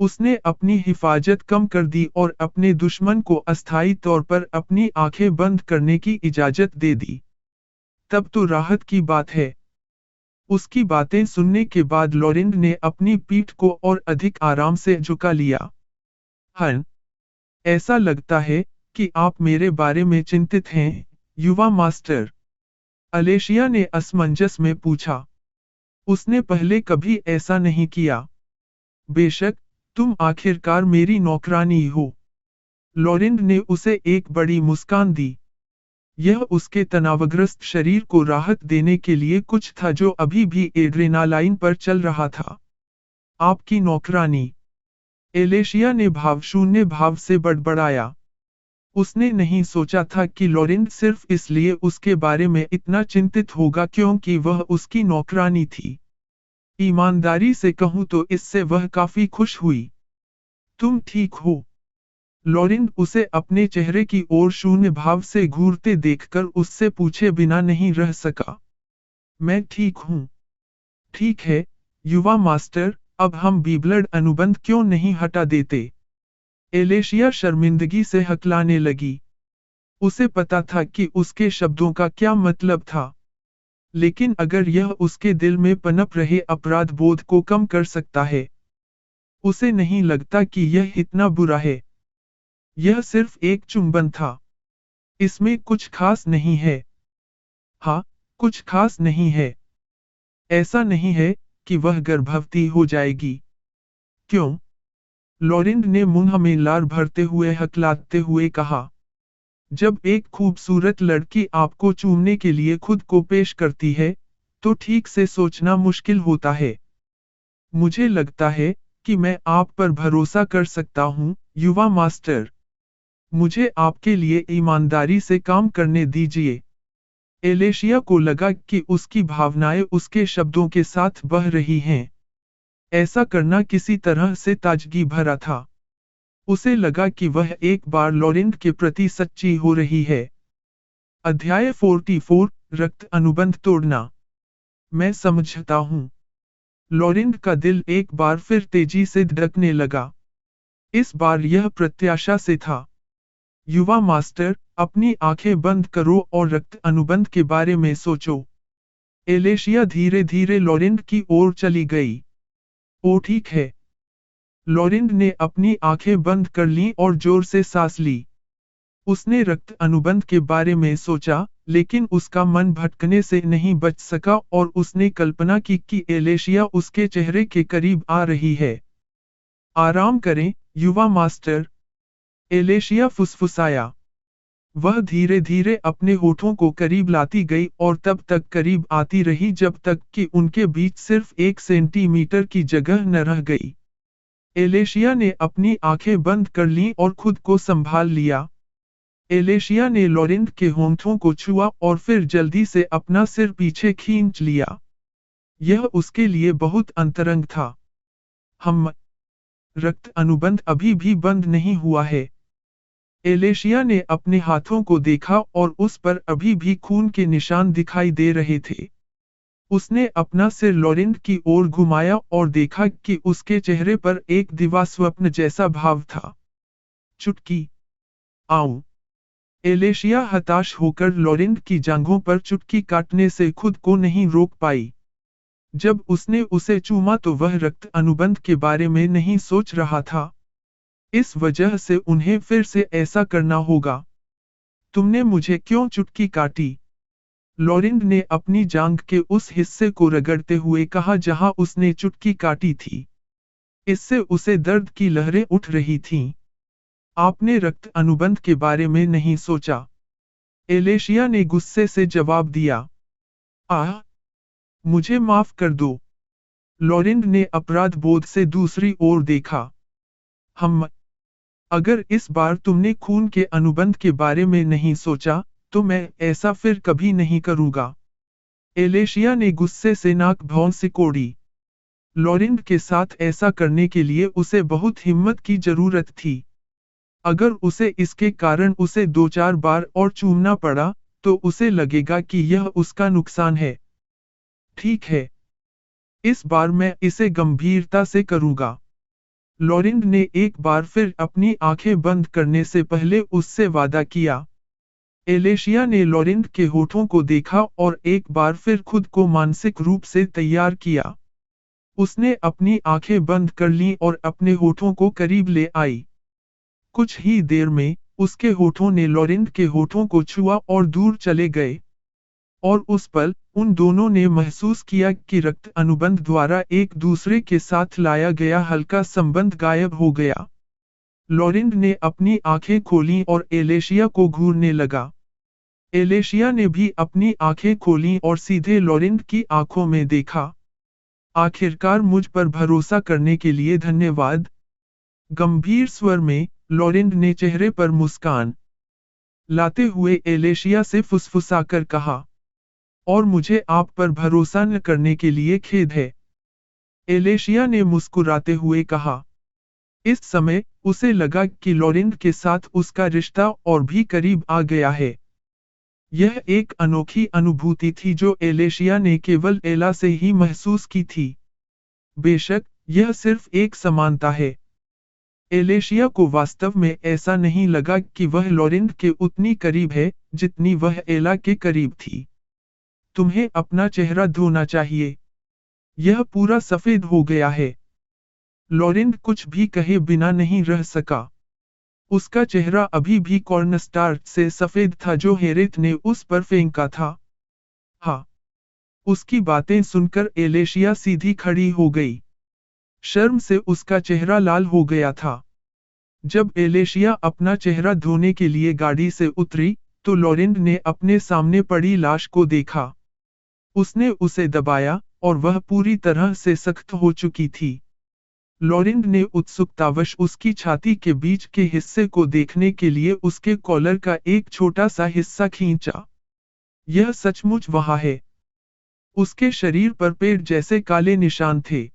उसने अपनी हिफाजत कम कर दी और अपने दुश्मन को अस्थायी तौर पर अपनी आंखें बंद करने की इजाजत दे दी। तब तो राहत की बात है। उसकी बातें सुनने के बाद लॉरेंट ने अपनी पीठ को और अधिक आराम से झुका लिया। हन, ऐसा लगता है कि आप मेरे बारे में चिंतित हैं, युवा मास्टर। एलेशिया ने असमंजस में पूछा। उसने पहले कभी ऐसा नहीं किया। बेशक, तुम आखिरकार मेरी नौकरानी हो। लॉरेंट ने उसे एक बड़ी मुस्कान दी। यह उसके तनावग्रस्त शरीर को राहत देने के लिए कुछ था जो अभी भी एड्रेनालाइन पर चल रहा था। आपकी नौकरानी। एलेशिया ने भावशून्य भाव से बड़बड़ाया। उसने नहीं सोचा था कि लॉरेंट सिर्फ इसलिए उसके बारे में इतना चिंतित होगा क्योंकि वह उसकी नौकरानी थी। ईमानदारी से कहूं तो इससे वह काफी खुश हुई। तुम ठीक हो? लॉरेंट उसे अपने चेहरे की ओर शून्य भाव से घूरते देखकर उससे पूछे बिना नहीं रह सका। मैं ठीक हूं। ठीक है, युवा मास्टर, अब हम बीब्लड अनुबंध क्यों नहीं हटा देते? एलेशिया शर्मिंदगी से हकलाने लगी। उसे पता था कि उसके शब्दों का क्या मतलब था। लेकिन अगर यह उसके दिल में पनप रहे अपराध बोध को कम कर सकता है, उसे नहीं लगता कि यह इतना बुरा है। यह सिर्फ एक चुंबन था। इसमें कुछ खास नहीं है। हाँ, कुछ खास नहीं है। ऐसा नहीं है कि वह गर्भवती हो जाएगी। क्यों? लॉरेंट ने मुंह में लार भरते हुए हकलाते हुए कहा। जब एक खूबसूरत लड़की आपको चूमने के लिए खुद को पेश करती है, तो ठीक से सोचना मुश्किल होता है। मुझे लगता है कि मैं आप पर भरोसा कर सकता हूँ, युवा मास्टर। मुझे आपके लिए ईमानदारी से काम करने दीजिए। एलेशिया को लगा कि उसकी भावनाएं उसके शब्दों के साथ बह रही हैं। ऐसा करना किसी तरह से ताजगी भरा था। उसे लगा कि वह एक बार लॉरेंट के प्रति सच्ची हो रही है। अध्याय 44 रक्त अनुबंध तोड़ना। मैं समझता हूँ। लॉरेंट का दिल एक बार फिर तेजी से धड़कने लगा। इस बार यह प्रत्याशा से था। युवा मास्टर, अपनी आंखें बंद करो और रक्त अनुबंध के बारे में सोचो। एलेशिया धीरे धीरे लॉरेंट की ओर चली गई। ओ ठीक है। लॉरेंट ने अपनी आंखें बंद कर लीं और जोर से सांस ली। उसने रक्त अनुबंध के बारे में सोचा, लेकिन उसका मन भटकने से नहीं बच सका और उसने कल्पना की कि एलेशिया उसके चेहरे के करीब आ रही है। आराम करें, युवा मास्टर। एलेशिया फुसफुसाया। वह धीरे धीरे अपने होठों को करीब लाती गई और तब तक करीब आती रही जब तक कि उनके बीच सिर्फ 1 सेंटीमीटर की जगह न रह गई। एलेशिया ने अपनी आंखें बंद कर लीं और खुद को संभाल लिया। एलेशिया ने लॉरेंट के होंठों को छुआ और फिर जल्दी से अपना सिर पीछे खींच लिया। यह उसके लिए बहुत अंतरंग था। हम रक्त अनुबंध अभी भी बंद नहीं हुआ है। एलेशिया ने अपने हाथों को देखा और उस पर अभी भी खून के निशान दिखाई दे रहे थे। उसने अपना सिर लॉरेंट की ओर घुमाया और देखा कि उसके चेहरे पर एक दिवास्वप्न जैसा भाव था। चुटकी। आऊं। एलेशिया हताश होकर लॉरेंट की जांघों पर चुटकी काटने से खुद को नहीं रोक पाई। जब उसने उसे चूमा तो वह रक्त अनुबंध के बारे में नहीं सोच रहा था। इस वजह से उन्हें फिर से ऐसा करना होगा। तुमने मुझे क्यों चुटकी काटी? लॉरेंट ने अपनी जांघ के उस हिस्से को रगड़ते हुए कहा जहां उसने चुटकी काटी थी। इससे उसे दर्द की लहरें उठ रही थीं। आपने रक्त अनुबंध के बारे में नहीं सोचा। एलेशिया ने गुस्से से जवाब दिया। आह! मुझे माफ कर दो। लॉरेंट ने अपराध बोध से दूसरी ओर देखा। अगर इस बार तुमने खून के अनुबंध के बारे में नहीं सोचा, तो मैं ऐसा फिर कभी नहीं करूंगा। एलेशिया ने गुस्से से नाक भौं सिकोड़ी। लॉरेंट के साथ ऐसा करने के लिए उसे बहुत हिम्मत की जरूरत थी। अगर उसे इसके कारण उसे 2-4 बार और चूमना पड़ा, तो उसे लगेगा कि यह उसका नुकसान है। ठीक है। इस बार मैं इसे गंभीरता से करूंगा। लॉरेंट ने एक बार फिर अपनी आंखें बंद करने से पहले उससे वादा किया। एलेशिया ने लॉरेंट के होठों को देखा और एक बार फिर खुद को मानसिक रूप से तैयार किया। उसने अपनी आंखें बंद कर लीं और अपने होठों को करीब ले आई। कुछ ही देर में, उसके होठों ने लॉरेंट के होठों को छुआ और दूर चले गए। और उस पल, उन दोनों ने महसूस किया कि रक्त अनुबंध द्वारा एक दूसरे के साथ लाया गया हल्का संबंध गायब हो गया। लॉरेंट ने अपनी आंखें खोलीं और एलेशिया को घूरने लगा। एलेशिया ने भी अपनी आंखें खोलीं और सीधे लॉरेंट की आंखों में देखा। आखिरकार मुझ पर भरोसा करने के लिए धन्यवाद। गंभीर स्वर में, लॉरेंट ने चेहरे पर मुस्कान लाते हुए एलेशिया से फुसफुसाकर कहा। और मुझे आप पर भरोसा न करने के लिए खेद है। एलेशिया ने मुस्कुराते हुए कहा। इस समय, उसे लगा कि लॉरेंट के साथ उसका रिश्ता और भी करीब आ गया है। यह एक अनोखी अनुभूति थी जो एलेशिया ने केवल एला से ही महसूस की थी। बेशक, यह सिर्फ एक समानता है। एलेशिया को वास्तव में ऐसा नहीं लगा कि वह लॉरेंट के उतनी करीब है, जितनी वह एला के करीब थी। तुम्हें अपना चेहरा धोना चाहिए। यह पूरा सफेद हो गया है। लॉरेंट कुछ भी कहे बिना नहीं रह सका। उसका चेहरा अभी भी कॉर्नस्टार्च से सफेद था जो हेरेथ ने उस पर फेंका था। हाँ। उसकी बातें सुनकर एलेशिया सीधी खड़ी हो गई। शर्म से उसका चेहरा लाल हो गया था। जब एलेशिया अपना चेहरा धोने के लिए गाड़ी से उतरी, तो लॉरेंट ने अपने सामने पड़ी लाश को देखा। उसने उसे दबाया, और वह पूरी तरह से सख्त हो चुकी थी। लॉरेंट ने उत्सुकतावश उसकी छाती के बीच के हिस्से को देखने के लिए उसके कॉलर का एक छोटा सा हिस्सा खींचा। यह सचमुच वहाँ है। उसके शरीर पर पेड़ जैसे काले निशान थे।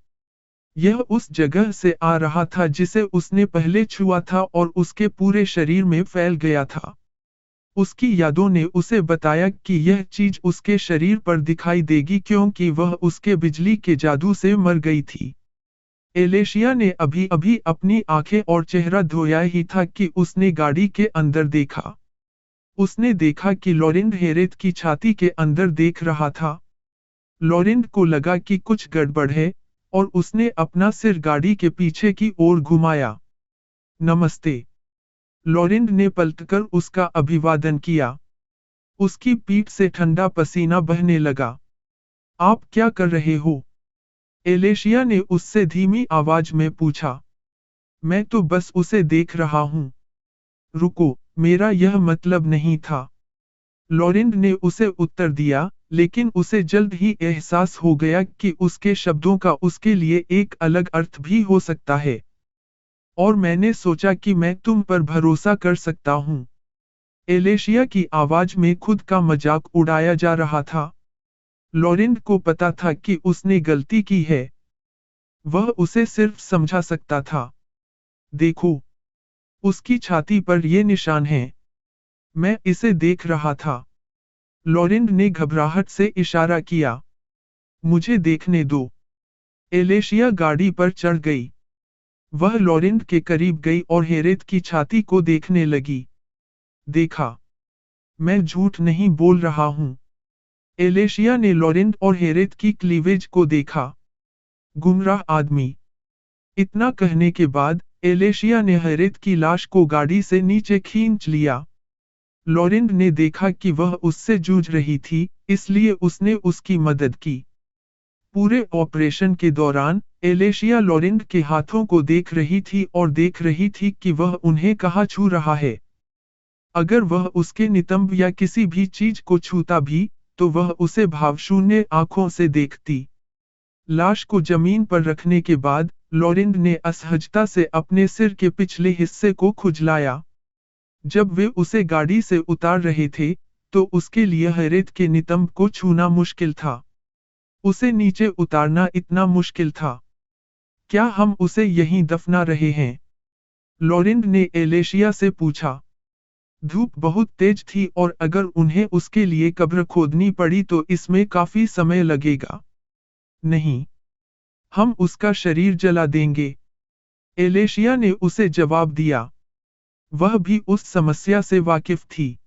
यह उस जगह से आ रहा था जिसे उसने पहले छुआ था और उसके पूरे शरीर में फैल गया था। उसकी यादों ने उसे बताया कि यह चीज उसके शरीर पर दिखाई देगी क्योंकि वह उसके बिजली के जादू से मर गई थी। एलेशिया ने अभी अभी अपनी आंखें और चेहरा धोया ही था कि उसने गाड़ी के अंदर देखा। उसने देखा कि लॉरेंट हेरेथ की छाती के अंदर देख रहा था। लॉरेंट को लगा कि कुछ गड़बड़ है, और उसने अपना सिर गाड़ी के पीछे की ओर घुमाया। नमस्ते। लॉरेंट ने पलटकर उसका अभिवादन किया। उसकी पीठ से ठंडा पसीना बहने लगा। आप क्या कर रहे हो? एलेशिया ने उससे धीमी आवाज में पूछा। मैं तो बस उसे देख रहा हूं। रुको, मेरा यह मतलब नहीं था। लॉरेंट ने उसे उत्तर दिया, लेकिन उसे जल्द ही एहसास हो गया कि उसके शब्दों का उसके लिए एक अलग अर्थ भी हो सकता है। और मैंने सोचा कि मैं तुम पर भरोसा कर सकता हूं। एलेशिया की आवाज में खुद का मजाक उड़ाया जा रहा था। लॉरेंट को पता था कि उसने गलती की है। वह उसे सिर्फ समझा सकता था। देखो, उसकी छाती पर ये निशान हैं। मैं इसे देख रहा था। लॉरेंट ने घबराहट से इशारा किया। मुझे देखने दो। एलेशिया गाड़ी पर चढ़ गई। वह लॉरेंट के करीब गई और हेरेथ की छाती को देखने लगी। देखा। मैं झूठ नहीं बोल रहा हूं। एलेशिया ने लॉरेंट और हेरेथ की क्लीवेज को देखा। गुमराह आदमी। इतना कहने के बाद, एलेशिया ने हेरेथ की लाश को गाड़ी से नीचे खींच लिया। लॉरेंट ने देखा कि वह उससे जूझ रही थी, इसलिए उसने उसकी मदद की। पूरे ऑपरेशन के दौरान, एलेशिया लॉरेंट के हाथों को देख रही थी और देख रही थी कि वह उन्हें कहाँ छू रहा है। अगर वह उसके नितंब या किसी भी चीज को छूता भी, तो वह उसे भावशून्य आंखों से देखती। लाश को जमीन पर रखने के बाद, लॉरेंट ने असहजता से अपने सिर के पिछले हिस्से को खुजलाया। जब वे उसे गाड़ी से उतार रहे थे, तो उसके लिए हेरेथ के नितंब को छूना मुश्किल था। उसे नीचे उतारना इतना मुश्किल था। क्या हम उसे यहीं दफना रहे हैं? लॉरेंट ने एलेशिया से पूछा। धूप बहुत तेज थी और अगर उन्हें उसके लिए कब्र खोदनी पड़ी तो इसमें काफी समय लगेगा। नहीं। हम उसका शरीर जला देंगे। एलेशिया ने उसे जवाब दिया। वह भी उस समस्या से वाकिफ थी।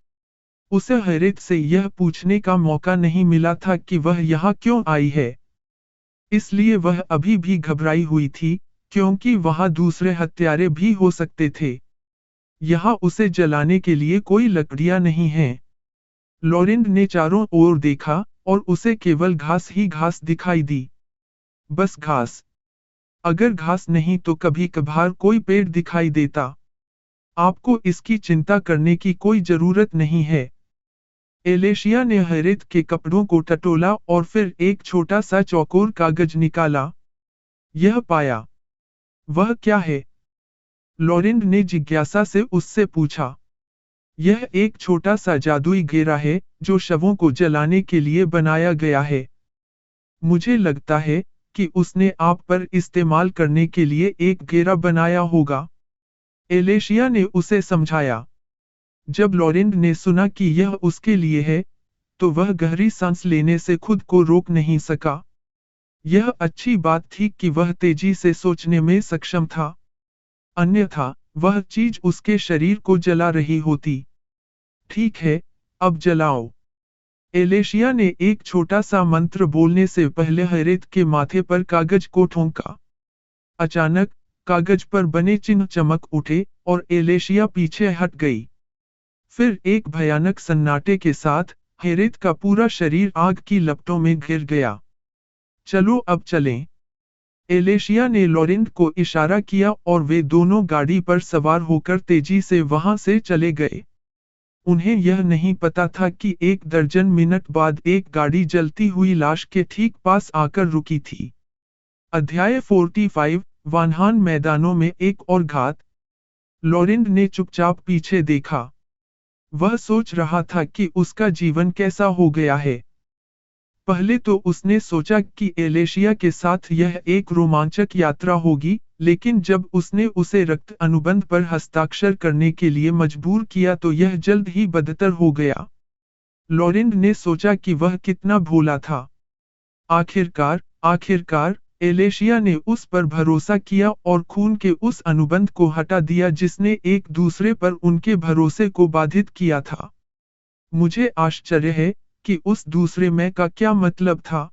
उसे हेरेथ से यह पूछने का मौका नहीं मिला था कि वह यहाँ क्यों आई है। इसलिए वह अभी भी घबराई हुई थी, क्योंकि वहाँ दूसरे हत्यारे भी हो सकते थे। यहाँ उसे जलाने के लिए कोई लकड़ियाँ नहीं हैं। लॉरेंट ने चारों ओर देखा, और उसे केवल घास ही घास दिखाई दी। बस घास। अगर घास नहीं तो कभी कभार कोई पेड़ दिखाई देता। आपको इसकी चिंता करने की कोई जरूरत नहीं है। एलेशिया ने हेरेथ के कपड़ों को टटोला और फिर एक छोटा सा चौकोर कागज निकाला। यह पाया। वह क्या है? लॉरेंट ने जिज्ञासा से उससे पूछा। यह एक छोटा सा जादुई घेरा है, जो शवों को जलाने के लिए बनाया गया है। मुझे लगता है कि उसने आप पर इस्तेमाल करने के लिए एक घेरा बनाया होगा। एलेशिया ने उसे समझाया। जब लॉरेंड ने सुना कि यह उसके लिए है, तो वह गहरी सांस लेने से खुद को रोक नहीं सका। यह अच्छी बात थी कि वह तेजी से सोचने में सक्षम था। अन्यथा, वह चीज उसके शरीर को जला रही होती। ठीक है, अब जलाओ। एलेशिया ने एक छोटा सा मंत्र बोलने से पहले हैरेत के माथे पर कागज को ठोंका। अचानक, कागज पर बने चिन्ह चमक उठे और एलेशिया पीछे हट गई। फिर एक भयानक सन्नाटे के साथ, हैरेत का पूरा शरीर आग की लपटों में घिर गया। चलो अब चलें। एलेशिया ने लॉरेंड को इशारा किया और वे दोनों गाड़ी पर सवार होकर तेजी से वहां से चले गए। उन्हें यह नहीं पता था कि 1 दर्जन मिनट बाद एक गाड़ी जलती हुई लाश के ठीक पास आकर रुकी थी। अध्याय 45, वानहान मैदानों में एक और घात। लॉरेंड ने चुपचाप पीछे देखा। वह सोच रहा था कि उसका जीवन कैसा हो गया है। पहले तो उसने सोचा कि एलेशिया के साथ यह एक रोमांचक यात्रा होगी, लेकिन जब उसने उसे रक्त अनुबंध पर हस्ताक्षर करने के लिए मजबूर किया तो यह जल्द ही बदतर हो गया। लॉरेंड ने सोचा कि वह कितना भोला था। आखिरकार, एलेशिया ने उस पर भरोसा किया और खून के उस अनुबंध को हटा दिया जिसने एक दूसरे पर उनके भरोसे को बाधित किया था। मुझे आश्चर्य है कि उस दूसरे मैं का क्या मतलब था।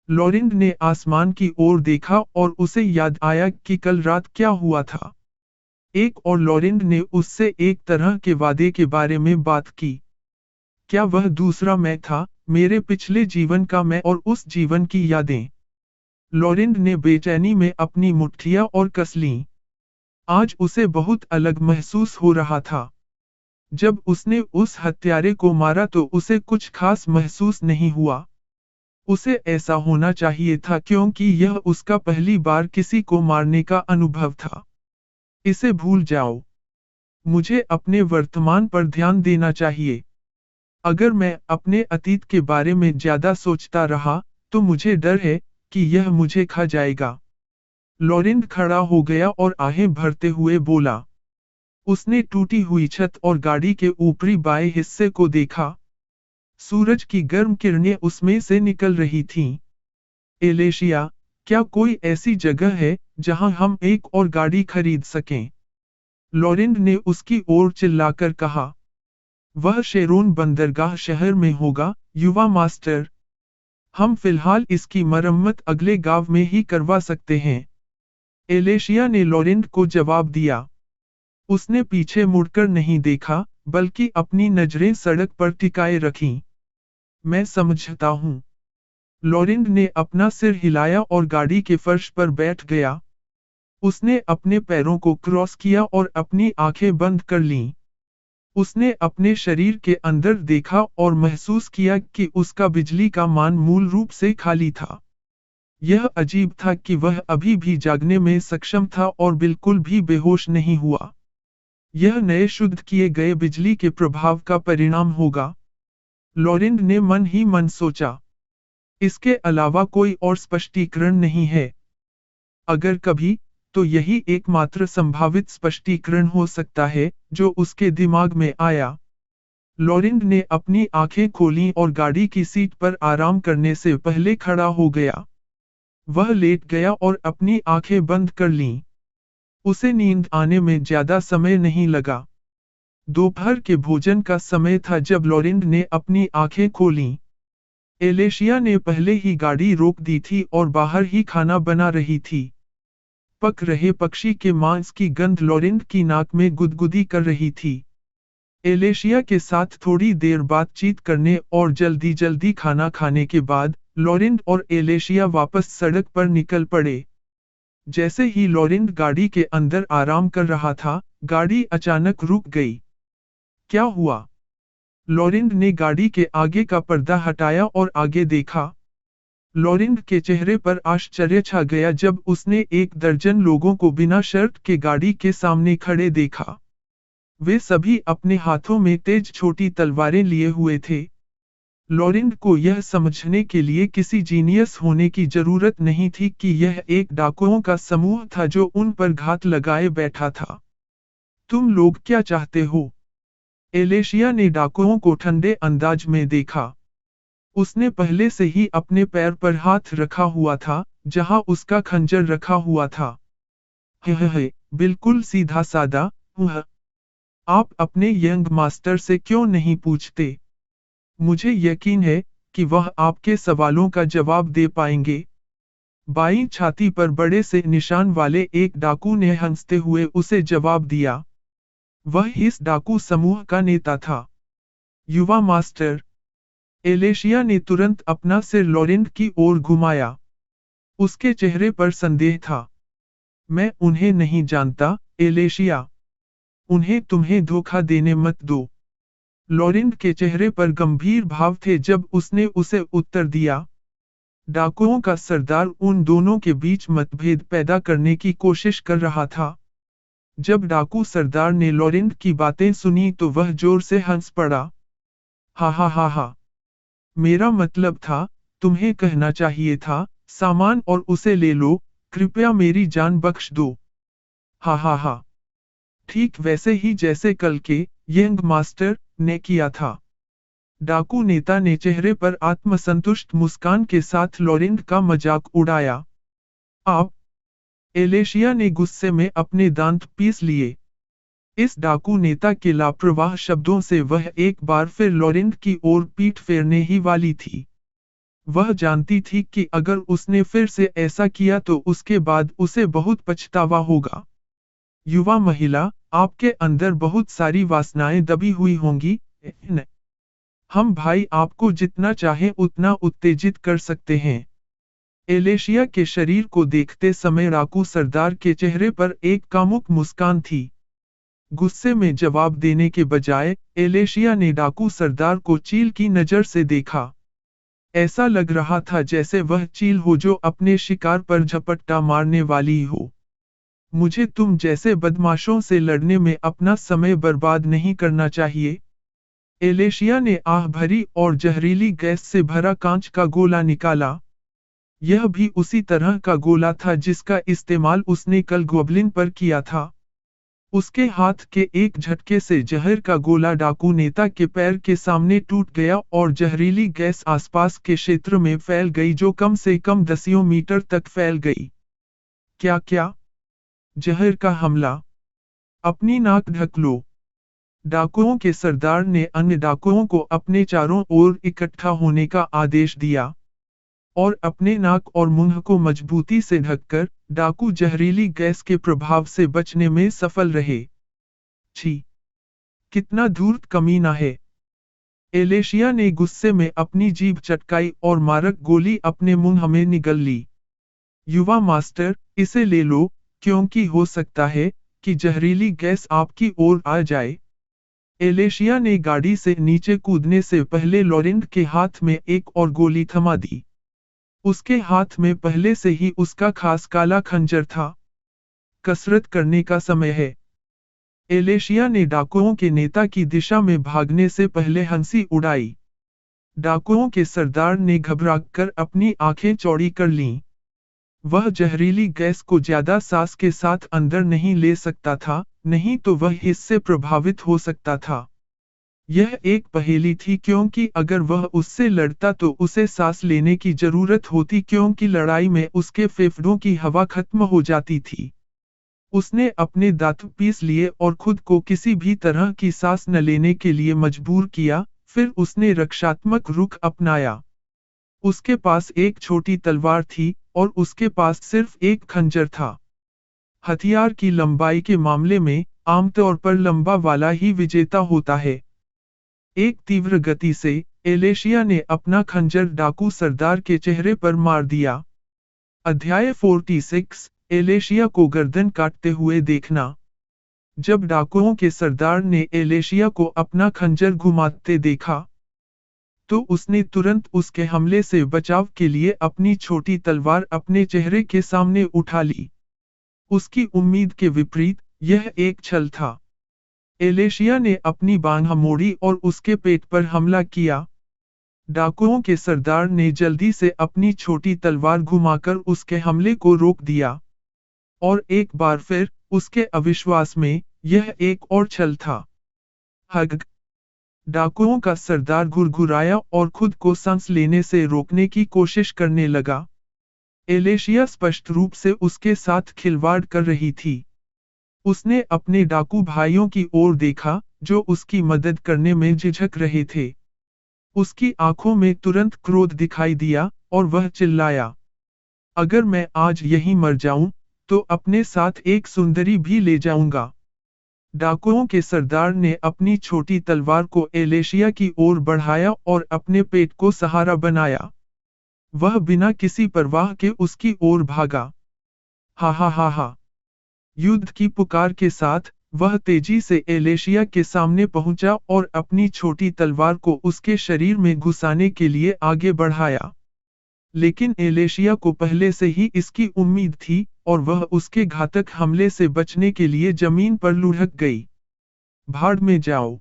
लॉरेंड ने आसमान की ओर देखा और उसे याद आया कि कल रात क्या हुआ था। एक और लॉरेंड ने उससे एक तरह के वादे के बारे में बात की। क्या वह दूसरा मैं था, मेरे पिछले जीवन का मैं और उस जीवन की यादें? लॉरेंड ने बेचैनी में अपनी मुट्ठियां और कस लीं। आज उसे बहुत अलग महसूस हो रहा था। जब उसने उस हत्यारे को मारा तो उसे कुछ खास महसूस नहीं हुआ। उसे ऐसा होना चाहिए था क्योंकि यह उसका पहली बार किसी को मारने का अनुभव था। इसे भूल जाओ। मुझे अपने वर्तमान पर ध्यान देना चाहिए। अगर मैं अपने अतीत के बारे में ज्यादा सोचता रहा, तो मुझे डर है कि यह मुझे खा जाएगा। लॉरेंड खड़ा हो गया और आहें भरते हुए बोला। उसने टूटी हुई छत और गाड़ी के ऊपरी बाएं हिस्से को देखा। सूरज की गर्म किरणें उसमें से निकल रही थीं। एलेशिया, क्या कोई ऐसी जगह है जहां हम एक और गाड़ी खरीद सकें? लॉरेंड ने उसकी ओर चिल्लाकर कहा। वह शेरोन बंदरगाह शहर में होगा, युवा मास्टर। हम फिलहाल इसकी मरम्मत अगले गांव में ही करवा सकते हैं। एलेशिया ने लॉरेंड को जवाब दिया। उसने पीछे मुड़कर नहीं देखा, बल्कि अपनी नजरें सड़क पर टिकाए रखीं। मैं समझता हूँ। लॉरेंड ने अपना सिर हिलाया और गाड़ी के फर्श पर बैठ गया। उसने अपने पैरों को क्रॉस किया और अपनी आंखें बंद कर लीं। उसने अपने शरीर के अंदर देखा और महसूस किया कि उसका बिजली का मान मूल रूप से खाली था। यह अजीब था कि वह अभी भी जागने में सक्षम था और बिल्कुल भी बेहोश नहीं हुआ। यह नए शुद्ध किए गए बिजली के प्रभाव का परिणाम होगा। लॉरेंड ने मन ही मन सोचा। इसके अलावा कोई और स्पष्टीकरण नहीं है। अगर कभी, तो यही एकमात्र संभावित स्पष्टीकरण हो सकता है जो उसके दिमाग में आया। लॉरेंड ने अपनी आंखें खोलीं और गाड़ी की सीट पर आराम करने से पहले खड़ा हो गया। वह लेट गया और अपनी आंखें बंद कर लीं। उसे नींद आने में ज्यादा समय नहीं लगा। दोपहर के भोजन का समय था जब लॉरेंड ने अपनी आंखें खोलीं। एलेशिया ने पहले ही गाड़ी रोक दी थी और बाहर ही खाना बना रही थी। पक रहे पक्षी के मांस की गंध लॉरेंड की नाक में गुदगुदी कर रही थी। एलेशिया के साथ थोड़ी देर बातचीत करने और जल्दी जल्दी खाना खाने के बाद, लॉरेंड और एलेशिया वापस सड़क पर निकल पड़े। जैसे ही लॉरेंड गाड़ी के अंदर आराम कर रहा था, गाड़ी अचानक रुक गई। क्या हुआ? लॉरेंड ने गाड़ी के आगे का पर्दा हटाया और आगे देखा। लॉरेंड के चेहरे पर आश्चर्य छा गया जब उसने 1 दर्जन लोगों को बिना शर्ट के गाड़ी के सामने खड़े देखा। वे सभी अपने हाथों में तेज छोटी तलवारें लिए हुए थे। लॉरेंड को यह समझने के लिए किसी जीनियस होने की जरूरत नहीं थी कि यह एक डाकुओं का समूह था जो उन पर घात लगाए बैठा था। तुम लोग क्या चाहते हो? एलेशिया ने डाकुओं को ठंडे अंदाज में देखा। उसने पहले से ही अपने पैर पर हाथ रखा हुआ था, जहां उसका खंजर रखा हुआ था। बिल्कुल सीधा सादा। आप अपने यंग मास्टर से क्यों नहीं पूछते? मुझे यकीन है कि वह आपके सवालों का जवाब दे पाएंगे। बाईं छाती पर बड़े से निशान वाले एक डाकू ने हंसते हुए उसे जवाब दिया। वह इस डाकू समूह का नेता था। युवा मास्टर। एलेशिया ने तुरंत अपना सिर लॉरेंट की ओर घुमाया। उसके चेहरे पर संदेह था। मैं उन्हें नहीं जानता, एलेशिया। उन्हें तुम्हें धोखा देने मत दो। लॉरेंट के चेहरे पर गंभीर भाव थे जब उसने उसे उत्तर दिया। डाकुओं का सरदार उन दोनों के बीच मतभेद पैदा करने की कोशिश कर रहा था। जब डाकू सरदार ने लॉरेंट की बातें सुनी तो वह जोर से हंस पड़ा। हा हा हा हा। मेरा मतलब था, तुम्हें कहना चाहिए था, सामान और उसे ले लो, कृपया मेरी जान बख्श दो। हा हा हा। ठीक वैसे ही जैसे कल के यंग मास्टर ने किया था। डाकू नेता ने चेहरे पर आत्मसंतुष्ट मुस्कान के साथ लॉरेंट का मजाक उड़ाया। आप? एलेशिया ने गुस्से में अपने दांत पीस लिए। इस डाकू नेता के लापरवाह शब्दों से वह एक बार फिर लॉरेंट की ओर पीठ फेरने ही वाली थी। वह जानती थी कि अगर उसने फिर से ऐसा किया तो उसके बाद उसे बहुत पछतावा होगा। युवा महिला, आपके अंदर बहुत सारी वासनाएं दबी हुई होंगी। हम भाई आपको जितना चाहे उतना उत्तेजित कर सकते हैं। एलेशिया के शरीर को देखते समय डाकू सरदार के चेहरे पर एक कामुक मुस्कान थी। गुस्से में जवाब देने के बजाय एलेशिया ने डाकू सरदार को चील की नजर से देखा। ऐसा लग रहा था जैसे वह चील हो जो अपने शिकार पर झपट्टा मारने वाली हो। मुझे तुम जैसे बदमाशों से लड़ने में अपना समय बर्बाद नहीं करना चाहिए। एलेशिया ने आह भरी और जहरीली गैस से भरा कांच का गोला निकाला। यह भी उसी तरह का गोला था जिसका इस्तेमाल उसने कल गोब्लिन पर किया था। उसके हाथ के एक झटके से जहर का गोला डाकू नेता के पैर के सामने टूट गया और जहरीली गैस आसपास के क्षेत्र में फैल गई जो कम से कम दसियों मीटर तक फैल गई। क्या? जहर का हमला। अपनी नाक ढक लो। डाकुओं के सरदार ने अन्य डाकुओं को अपने चारों ओर इकट्ठा होने का आदेश दिया। और अपने नाक और मुंह को मजबूती से ढककर, डाकू जहरीली गैस के प्रभाव से बचने में सफल रहे। छी! कितना धूर्त कमीना है। एलेशिया ने गुस्से में अपनी जीभ चटकाई और मारक गोली अपने मुंह में निगल ली। युवा मास्टर, इसे ले लो, क्योंकि हो सकता है कि जहरीली गैस आपकी ओर आ जाए। एलेशिया ने गाड़ी से नीचे कूदने से पहले लॉरेंट के हाथ में एक और गोली थमा दी। उसके हाथ में पहले से ही उसका खास काला खंजर था। कसरत करने का समय है। एलेशिया ने डाकुओं के नेता की दिशा में भागने से पहले हंसी उड़ाई। डाकुओं के सरदार ने घबराकर अपनी आंखें चौड़ी कर लीं। वह जहरीली गैस को ज्यादा सांस के साथ अंदर नहीं ले सकता था, नहीं तो वह इससे प्रभावित हो सकता था। यह एक पहेली थी क्योंकि अगर वह उससे लड़ता तो उसे सांस लेने की जरूरत होती क्योंकि लड़ाई में उसके फेफड़ों की हवा खत्म हो जाती थी। उसने अपने दांत पीस लिए और खुद को किसी भी तरह की सांस न लेने के लिए मजबूर किया, फिर उसने रक्षात्मक रुख अपनाया। उसके पास एक छोटी तलवार थी और उसके पास सिर्फ एक खंजर था। हथियार की लंबाई के मामले में आमतौर पर लंबा वाला ही विजेता होता है। एक तीव्र गति से एलेशिया ने अपना खंजर डाकू सरदार के चेहरे पर मार दिया। अध्याय 46 एलेशिया को गर्दन काटते हुए देखना। जब डाकुओं के सरदार ने एलेशिया को अपना खंजर घुमाते देखा, तो उसने तुरंत उसके हमले से बचाव के लिए अपनी छोटी तलवार अपने चेहरे के सामने उठा ली। उसकी उम्मीद के विपरीत, यह एक छल था। एलेशिया ने अपनी बांह मोड़ी और उसके पेट पर हमला किया। डाकुओं के सरदार ने जल्दी से अपनी छोटी तलवार घुमाकर उसके हमले को रोक दिया। और एक बार फिर, उसके अविश्वास में, यह एक और छल था। हग। डाकुओं का सरदार घुरघुराया और खुद को सांस लेने से रोकने की कोशिश करने लगा। एलेशिया स्पष्ट रूप से उसके साथ खिलवाड़ कर रही थी। उसने अपने डाकू भाइयों की ओर देखा, जो उसकी मदद करने में झिझक रहे थे। उसकी आंखों में तुरंत क्रोध दिखाई दिया, और वह चिल्लाया, अगर मैं आज यहीं मर जाऊं, तो अपने साथ एक सुंदरी भी ले जाऊंगा। डाकुओं के सरदार ने अपनी छोटी तलवार को एलेशिया की ओर बढ़ाया और अपने पेट को सहारा बनाया। वह बिना किसी परवाह के उसकी ओर भागा। हा हा हा हा। युद्ध की पुकार के साथ, वह तेजी से एलेशिया के सामने पहुंचा और अपनी छोटी तलवार को उसके शरीर में घुसाने के लिए आगे बढ़ाया। लेकिन एलेशिया को पहले से ही इसकी उम्मीद थी, और वह उसके घातक हमले से बचने के लिए जमीन पर लुढ़क गई। भाड़ में जाओ!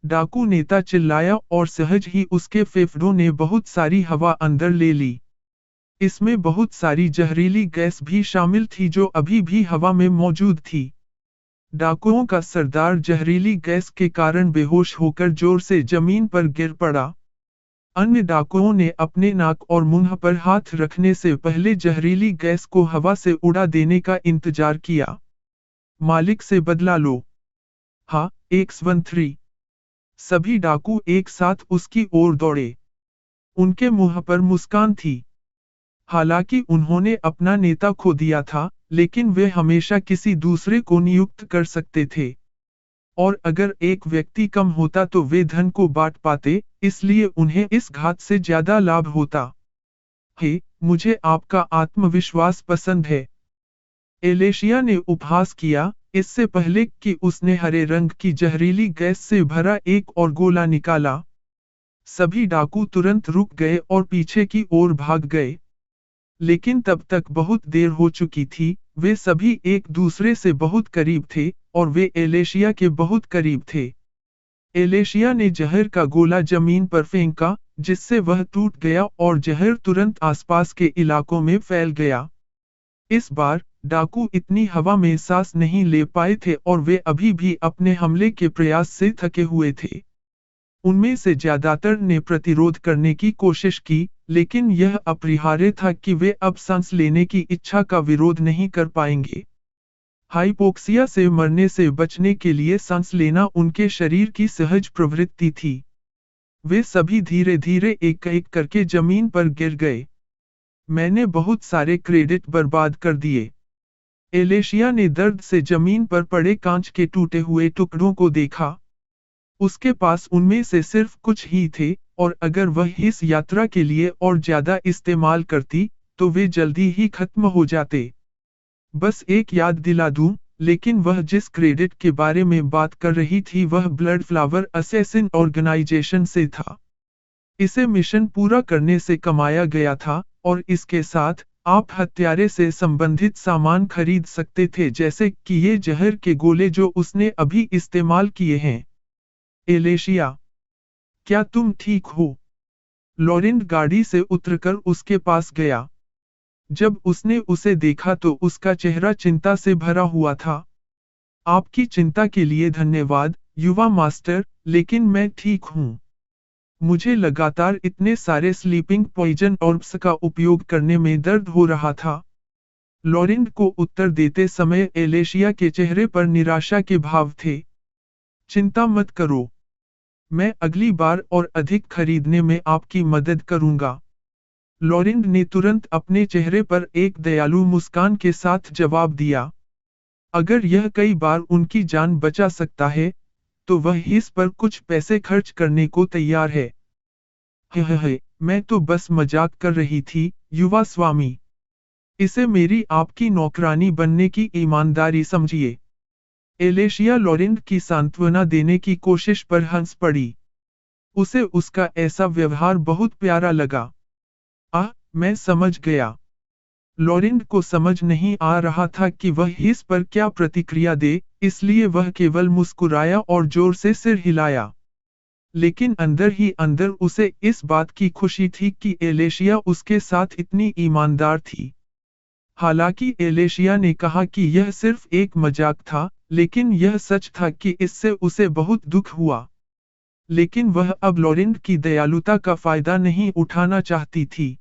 डाकू नेता चिल्लाया और सहज ही उसके फेफड़ों ने बहुत सारी हवा अंदर ले ली। इसमें बहुत सारी जहरीली गैस भी शामिल थी जो अभी भी हवा में मौजूद थी। डाकुओं का सरदार जहरीली गैस के कारण बेहोश होकर जोर से जमीन पर गिर पड़ा। अन्य डाकुओं ने अपने नाक और मुंह पर हाथ रखने से पहले जहरीली गैस को हवा से उड़ा देने का इंतजार किया। मालिक से बदला लो। हाँ, X13। सभी डाकू एक साथ उसकी ओर दौड़े। उनके मुंह पर मुस्कान थी। हालांकि उन्होंने अपना नेता खो दिया था, लेकिन वे हमेशा किसी दूसरे को नियुक्त कर सकते थे। और अगर एक व्यक्ति कम होता तो वे धन को बांट पाते, इसलिए उन्हें इस घात से ज्यादा लाभ होता। हे, मुझे आपका आत्मविश्वास पसंद है। एलेशिया ने उपहास किया, इससे पहले कि उसने हरे रंग की जहरीली गैस से भरा एक और गोला निकाला। सभी डाकू तुरंत रुक गए और पीछे की ओर भाग गए। लेकिन तब तक बहुत देर हो चुकी थी, वे सभी एक दूसरे से बहुत करीब थे, और वे एलेशिया के बहुत करीब थे। एलेशिया ने जहर का गोला जमीन पर फेंका, जिससे वह टूट गया और जहर तुरंत आसपास के इलाकों में फैल गया। इस बार, डाकू इतनी हवा में सांस नहीं ले पाए थे और वे अभी भी अपने हमले के प्रयास से थके हुए थे। उनमें से ज्यादातर ने प्रतिरोध करने की कोशिश की, लेकिन यह अपरिहार्य था कि वे अब सांस लेने की इच्छा का विरोध नहीं कर पाएंगे। हाइपोक्सिया से मरने से बचने के लिए सांस लेना उनके शरीर की सहज प्रवृत्ति थी। वे सभी धीरे धीरे एक एक करके जमीन पर गिर गए। मैंने बहुत सारे क्रेडिट बर्बाद कर दिए। एलेशिया ने दर्द से जमीन पर पड़े कांच के टूटे हुए टुकड़ों को देखा। उसके पास उनमें से सिर्फ कुछ ही थे, और अगर वह इस यात्रा के लिए और ज्यादा इस्तेमाल करती, तो वे जल्दी ही खत्म हो जाते। बस एक याद दिला दूं, लेकिन वह जिस क्रेडिट के बारे में बात कर रही थी वह ब्लड फ्लावर असैसिन ऑर्गेनाइजेशन से था। इसे मिशन पूरा करने से कमाया गया था, और इसके साथ, आप हत्यारे से संबंधित सामान खरीद सकते थे जैसे कि ये जहर के गोले जो उसने अभी इस्तेमाल किए हैं। एलेशिया, क्या तुम ठीक हो? लॉरेंट गाड़ी से उतरकर उसके पास गया। जब उसने उसे देखा तो उसका चेहरा चिंता से भरा हुआ था। आपकी चिंता के लिए धन्यवाद, युवा मास्टर, लेकिन मैं ठीक हूँ। मुझे लगातार इतने सारे स्लीपिंग पॉइजन ऑर्ब्स का उपयोग करने में दर्द हो रहा था। लॉरेंट को उत्तर देते समय एलेशिया के चेहरे पर निराशा के भाव थे। चिंता मत करो। मैं अगली बार और अधिक खरीदने में आपकी मदद करूंगा। लॉरेंट ने तुरंत अपने चेहरे पर एक दयालु मुस्कान के साथ जवाब दिया। अगर यह कई बार उनकी जान बचा सकता है, तो वह इस पर कुछ पैसे खर्च करने को तैयार है। मैं तो बस मजाक कर रही थी, युवा स्वामी। इसे मेरी आपकी नौकरानी बनने की ईमानदारी समझिए। एलेशिया लॉरेंट की सांत्वना देने की कोशिश पर हंस पड़ी। उसे उसका ऐसा व्यवहार बहुत प्यारा लगा। मैं समझ गया। लॉरेंट को समझ नहीं आ रहा था कि वह इस पर क्या प्रतिक्रिया दे, इसलिए वह केवल मुस्कुराया और जोर से सिर हिलाया। लेकिन अंदर ही अंदर उसे इस बात की खुशी थी कि एलेशिया उसके साथ इतनी ईमानदार थी। हालांकि एलेशिया ने कहा कि यह सिर्फ एक मजाक था, लेकिन यह सच था कि इससे उसे बहुत दुख हुआ। लेकिन वह अब लॉरेंट की दयालुता का फायदा नहीं उठाना चाहती थी।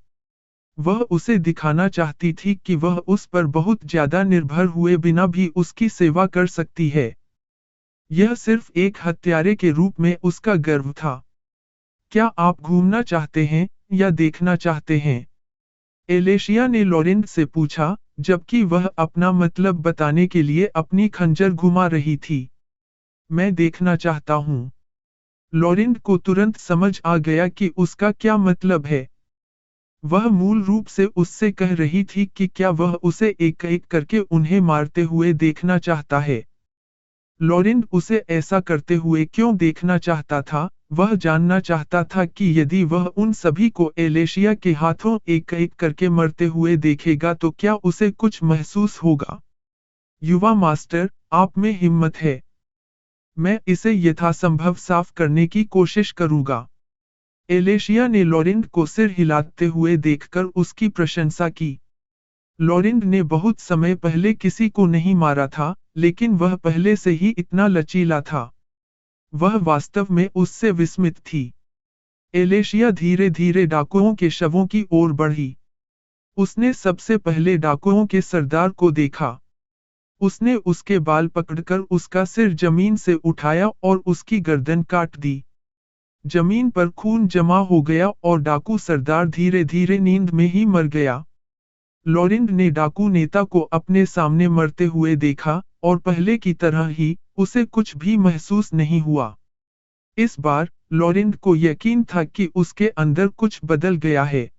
वह उसे दिखाना चाहती थी कि वह उस पर बहुत ज्यादा निर्भर हुए बिना भी उसकी सेवा कर सकती है। यह सिर्फ एक हत्यारे के रूप में उसका गर्व था। क्या आप घूमना चाहते हैं या देखना चाहते हैं? एलेशिया ने लॉरेंट से पूछा, जबकि वह अपना मतलब बताने के लिए अपनी खंजर घुमा रही थी। मैं देखना चाहता हूँ। लॉरेंट को तुरंत समझ आ गया कि उसका क्या मतलब है। वह मूल रूप से उससे कह रही थी कि क्या वह उसे एक एक करके उन्हें मारते हुए देखना चाहता है। लॉरेंट उसे ऐसा करते हुए क्यों देखना चाहता था? वह जानना चाहता था कि यदि वह उन सभी को एलेशिया के हाथों एक एक करके मरते हुए देखेगा तो क्या उसे कुछ महसूस होगा। युवा मास्टर, आप में हिम्मत है। मैं इसे यथासंभव साफ करने की कोशिश करूंगा। एलेशिया ने लॉरेंट को सिर हिलाते हुए देखकर उसकी प्रशंसा की। लॉरेंट ने बहुत समय पहले किसी को नहीं मारा था, लेकिन वह पहले से ही इतना लचीला था। वह वास्तव में उससे विस्मित थी। एलेशिया धीरे धीरे डाकुओं के शवों की ओर बढ़ी। उसने सबसे पहले डाकुओं के सरदार को देखा। उसने उसके बाल पकड़कर उसका सिर जमीन से उठाया और उसकी गर्दन काट दी। जमीन पर खून जमा हो गया और डाकू सरदार धीरे धीरे नींद में ही मर गया। लॉरेंट ने डाकू नेता को अपने सामने मरते हुए देखा, और पहले की तरह ही, उसे कुछ भी महसूस नहीं हुआ। इस बार, लॉरेंट को यकीन था कि उसके अंदर कुछ बदल गया है।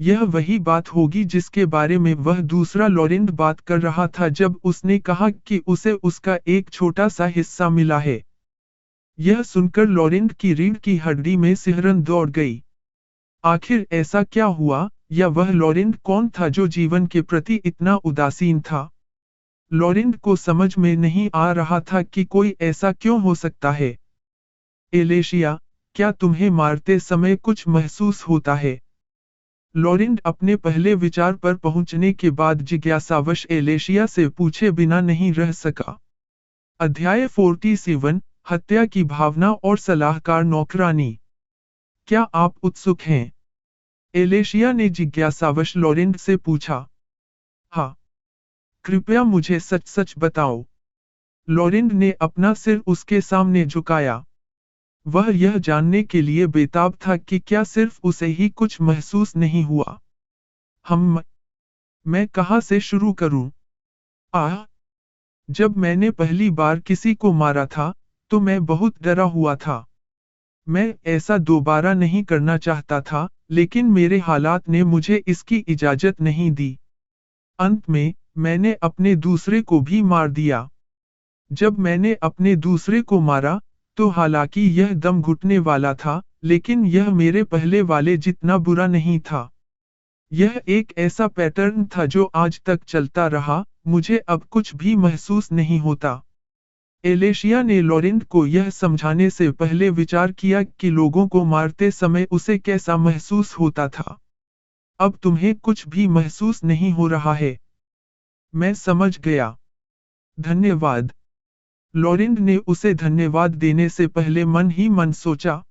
यह वही बात होगी जिसके बारे में वह दूसरा लॉरेंट बात कर रहा था जब उसने कहा कि उसे उसका एक छोटा सा हिस्सा मिला है। यह सुनकर लॉरेंट की रीढ़ की हड्डी में सिहरन दौड़ गई। आखिर ऐसा क्या हुआ, या वह लॉरेंट कौन था जो जीवन के प्रति इतना उदासीन था? लॉरेंट को समझ में नहीं आ रहा था कि कोई ऐसा क्यों हो सकता है। एलेशिया, क्या तुम्हें मारते समय कुछ महसूस होता है? लॉरेंट अपने पहले विचार पर पहुंचने के बाद जिज्ञासावश एलेशिया से पूछे बिना नहीं रह सका। अध्याय 47, हत्या की भावना और सलाहकार नौकरानी। क्या आप उत्सुक हैं? एलेशिया ने जिज्ञासावश लॉरेंट से पूछा। हाँ। कृपया मुझे सच सच बताओ। लॉरेंट ने अपना सिर उसके सामने झुकाया। वह यह जानने के लिए बेताब था कि क्या सिर्फ उसे ही कुछ महसूस नहीं हुआ। मैं कहाँ से शुरू करूं? जब मैंने पहली बार किसी को मारा था, तो मैं बहुत डरा हुआ था। मैं ऐसा दोबारा नहीं करना चाहता था, लेकिन मेरे हालात ने मुझे इसकी इजाजत नहीं दी। अंत में, मैंने अपने दूसरे को भी मार दिया। जब मैंने अपने दूसरे को मारा, तो हालांकि यह दम घुटने वाला था, लेकिन यह मेरे पहले वाले जितना बुरा नहीं था। यह एक ऐसा पैटर्न था जो आज तक चलता रहा, मुझे अब कुछ भी महसूस नहीं होता। एलेशिया ने लॉरेंट को यह समझाने से पहले विचार किया कि लोगों को मारते समय उसे कैसा महसूस होता था। अब तुम्हें कुछ भी महसूस नहीं हो रहा है। मैं समझ गया। धन्यवाद। लॉरेंट ने उसे धन्यवाद देने से पहले मन ही मन सोचा।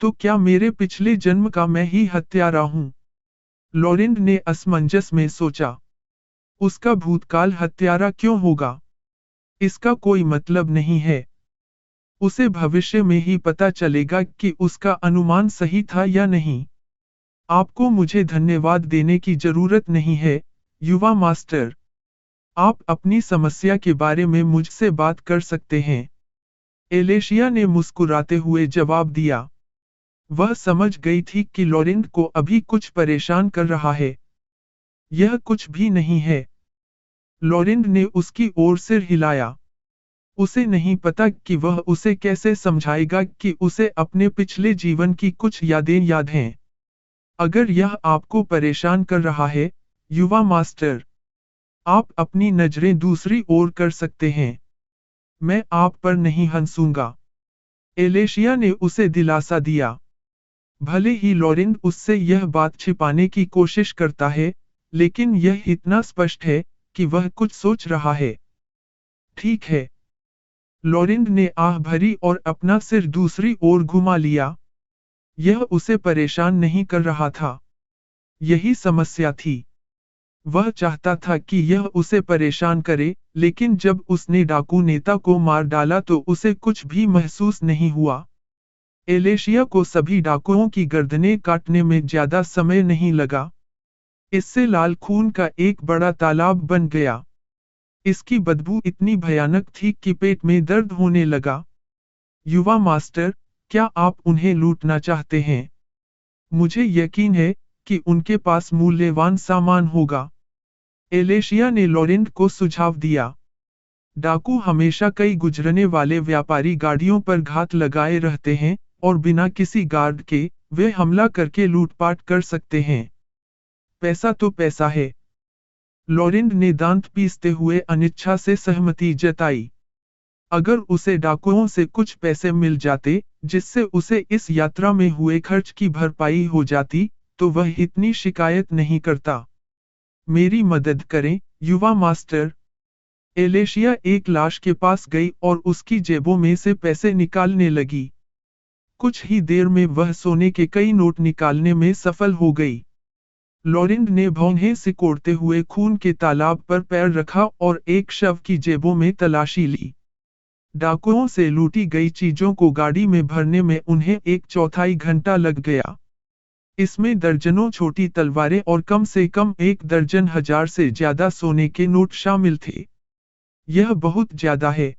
तो क्या मेरे पिछले जन्म का मैं ही हत्यारा हूँ? लॉरेंट ने असमंजस में सोचा। उसका भूतकाल हत्यारा क्यों होगा? इसका कोई मतलब नहीं है। उसे भविष्य में ही पता चलेगा कि उसका अनुमान सही था या नहीं। आपको मुझे धन्यवाद देने की जरूरत नहीं है, युवा मास्टर। आप अपनी समस्या के बारे में मुझसे बात कर सकते हैं। एलेशिया ने मुस्कुराते हुए जवाब दिया। वह समझ गई थी कि लॉरेंट को अभी कुछ परेशान कर रहा है। यह कुछ भी नहीं है। लॉरेंट ने उसकी ओर सिर हिलाया। उसे नहीं पता कि वह उसे कैसे समझाएगा कि उसे अपने पिछले जीवन की कुछ यादें याद हैं। अगर यह आपको परेशान कर रहा है, युवा मास्टर, आप अपनी नजरें दूसरी ओर कर सकते हैं। मैं आप पर नहीं हंसूंगा। एलेशिया ने उसे दिलासा दिया। भले ही लॉरेंट उससे यह बात छिपाने की कोशिश करता है, लेकिन यह इतना स्पष्ट है कि वह कुछ सोच रहा है। ठीक है। लॉरेंड ने आह भरी और अपना सिर दूसरी ओर घुमा लिया। यह उसे परेशान नहीं कर रहा था। यही समस्या थी। वह चाहता था कि यह उसे परेशान करे, लेकिन जब उसने डाकू नेता को मार डाला तो उसे कुछ भी महसूस नहीं हुआ। एलेशिया को सभी डाकुओं की गर्दनें काटने में ज्यादा समय नहीं लगा। इससे लाल खून का एक बड़ा तालाब बन गया। इसकी बदबू इतनी भयानक थी कि पेट में दर्द होने लगा। युवा मास्टर, क्या आप उन्हें लूटना चाहते हैं? मुझे यकीन है कि उनके पास मूल्यवान सामान होगा। एलेशिया ने लॉरेंट को सुझाव दिया। डाकू हमेशा कई गुजरने वाले व्यापारी गाड़ियों पर घात लगाए रहते हैं, और बिना किसी गार्ड के, वे हमला करके लूटपाट कर सकते हैं। पैसा तो पैसा है। लॉरेंट ने दांत पीसते हुए अनिच्छा से सहमति जताई। अगर उसे डाकुओं से कुछ पैसे मिल जाते, जिससे उसे इस यात्रा में हुए खर्च की भरपाई हो जाती, तो वह इतनी शिकायत नहीं करता। मेरी मदद करें, युवा मास्टर। एलेशिया एक लाश के पास गई और उसकी जेबों में से पैसे निकालने लगी। कुछ ही देर में वह सोने के कई नोट निकालने में सफल हो गई। लॉरेंट ने भौहें सिकोड़ते हुए खून के तालाब पर पैर रखा और एक शव की जेबों में तलाशी ली। डाकुओं से लूटी गई चीजों को गाड़ी में भरने में उन्हें 1/4 घंटा लग गया। इसमें दर्जनों छोटी तलवारें और कम से कम 1 दर्जन हजार से ज्यादा सोने के नोट शामिल थे। यह बहुत ज्यादा है।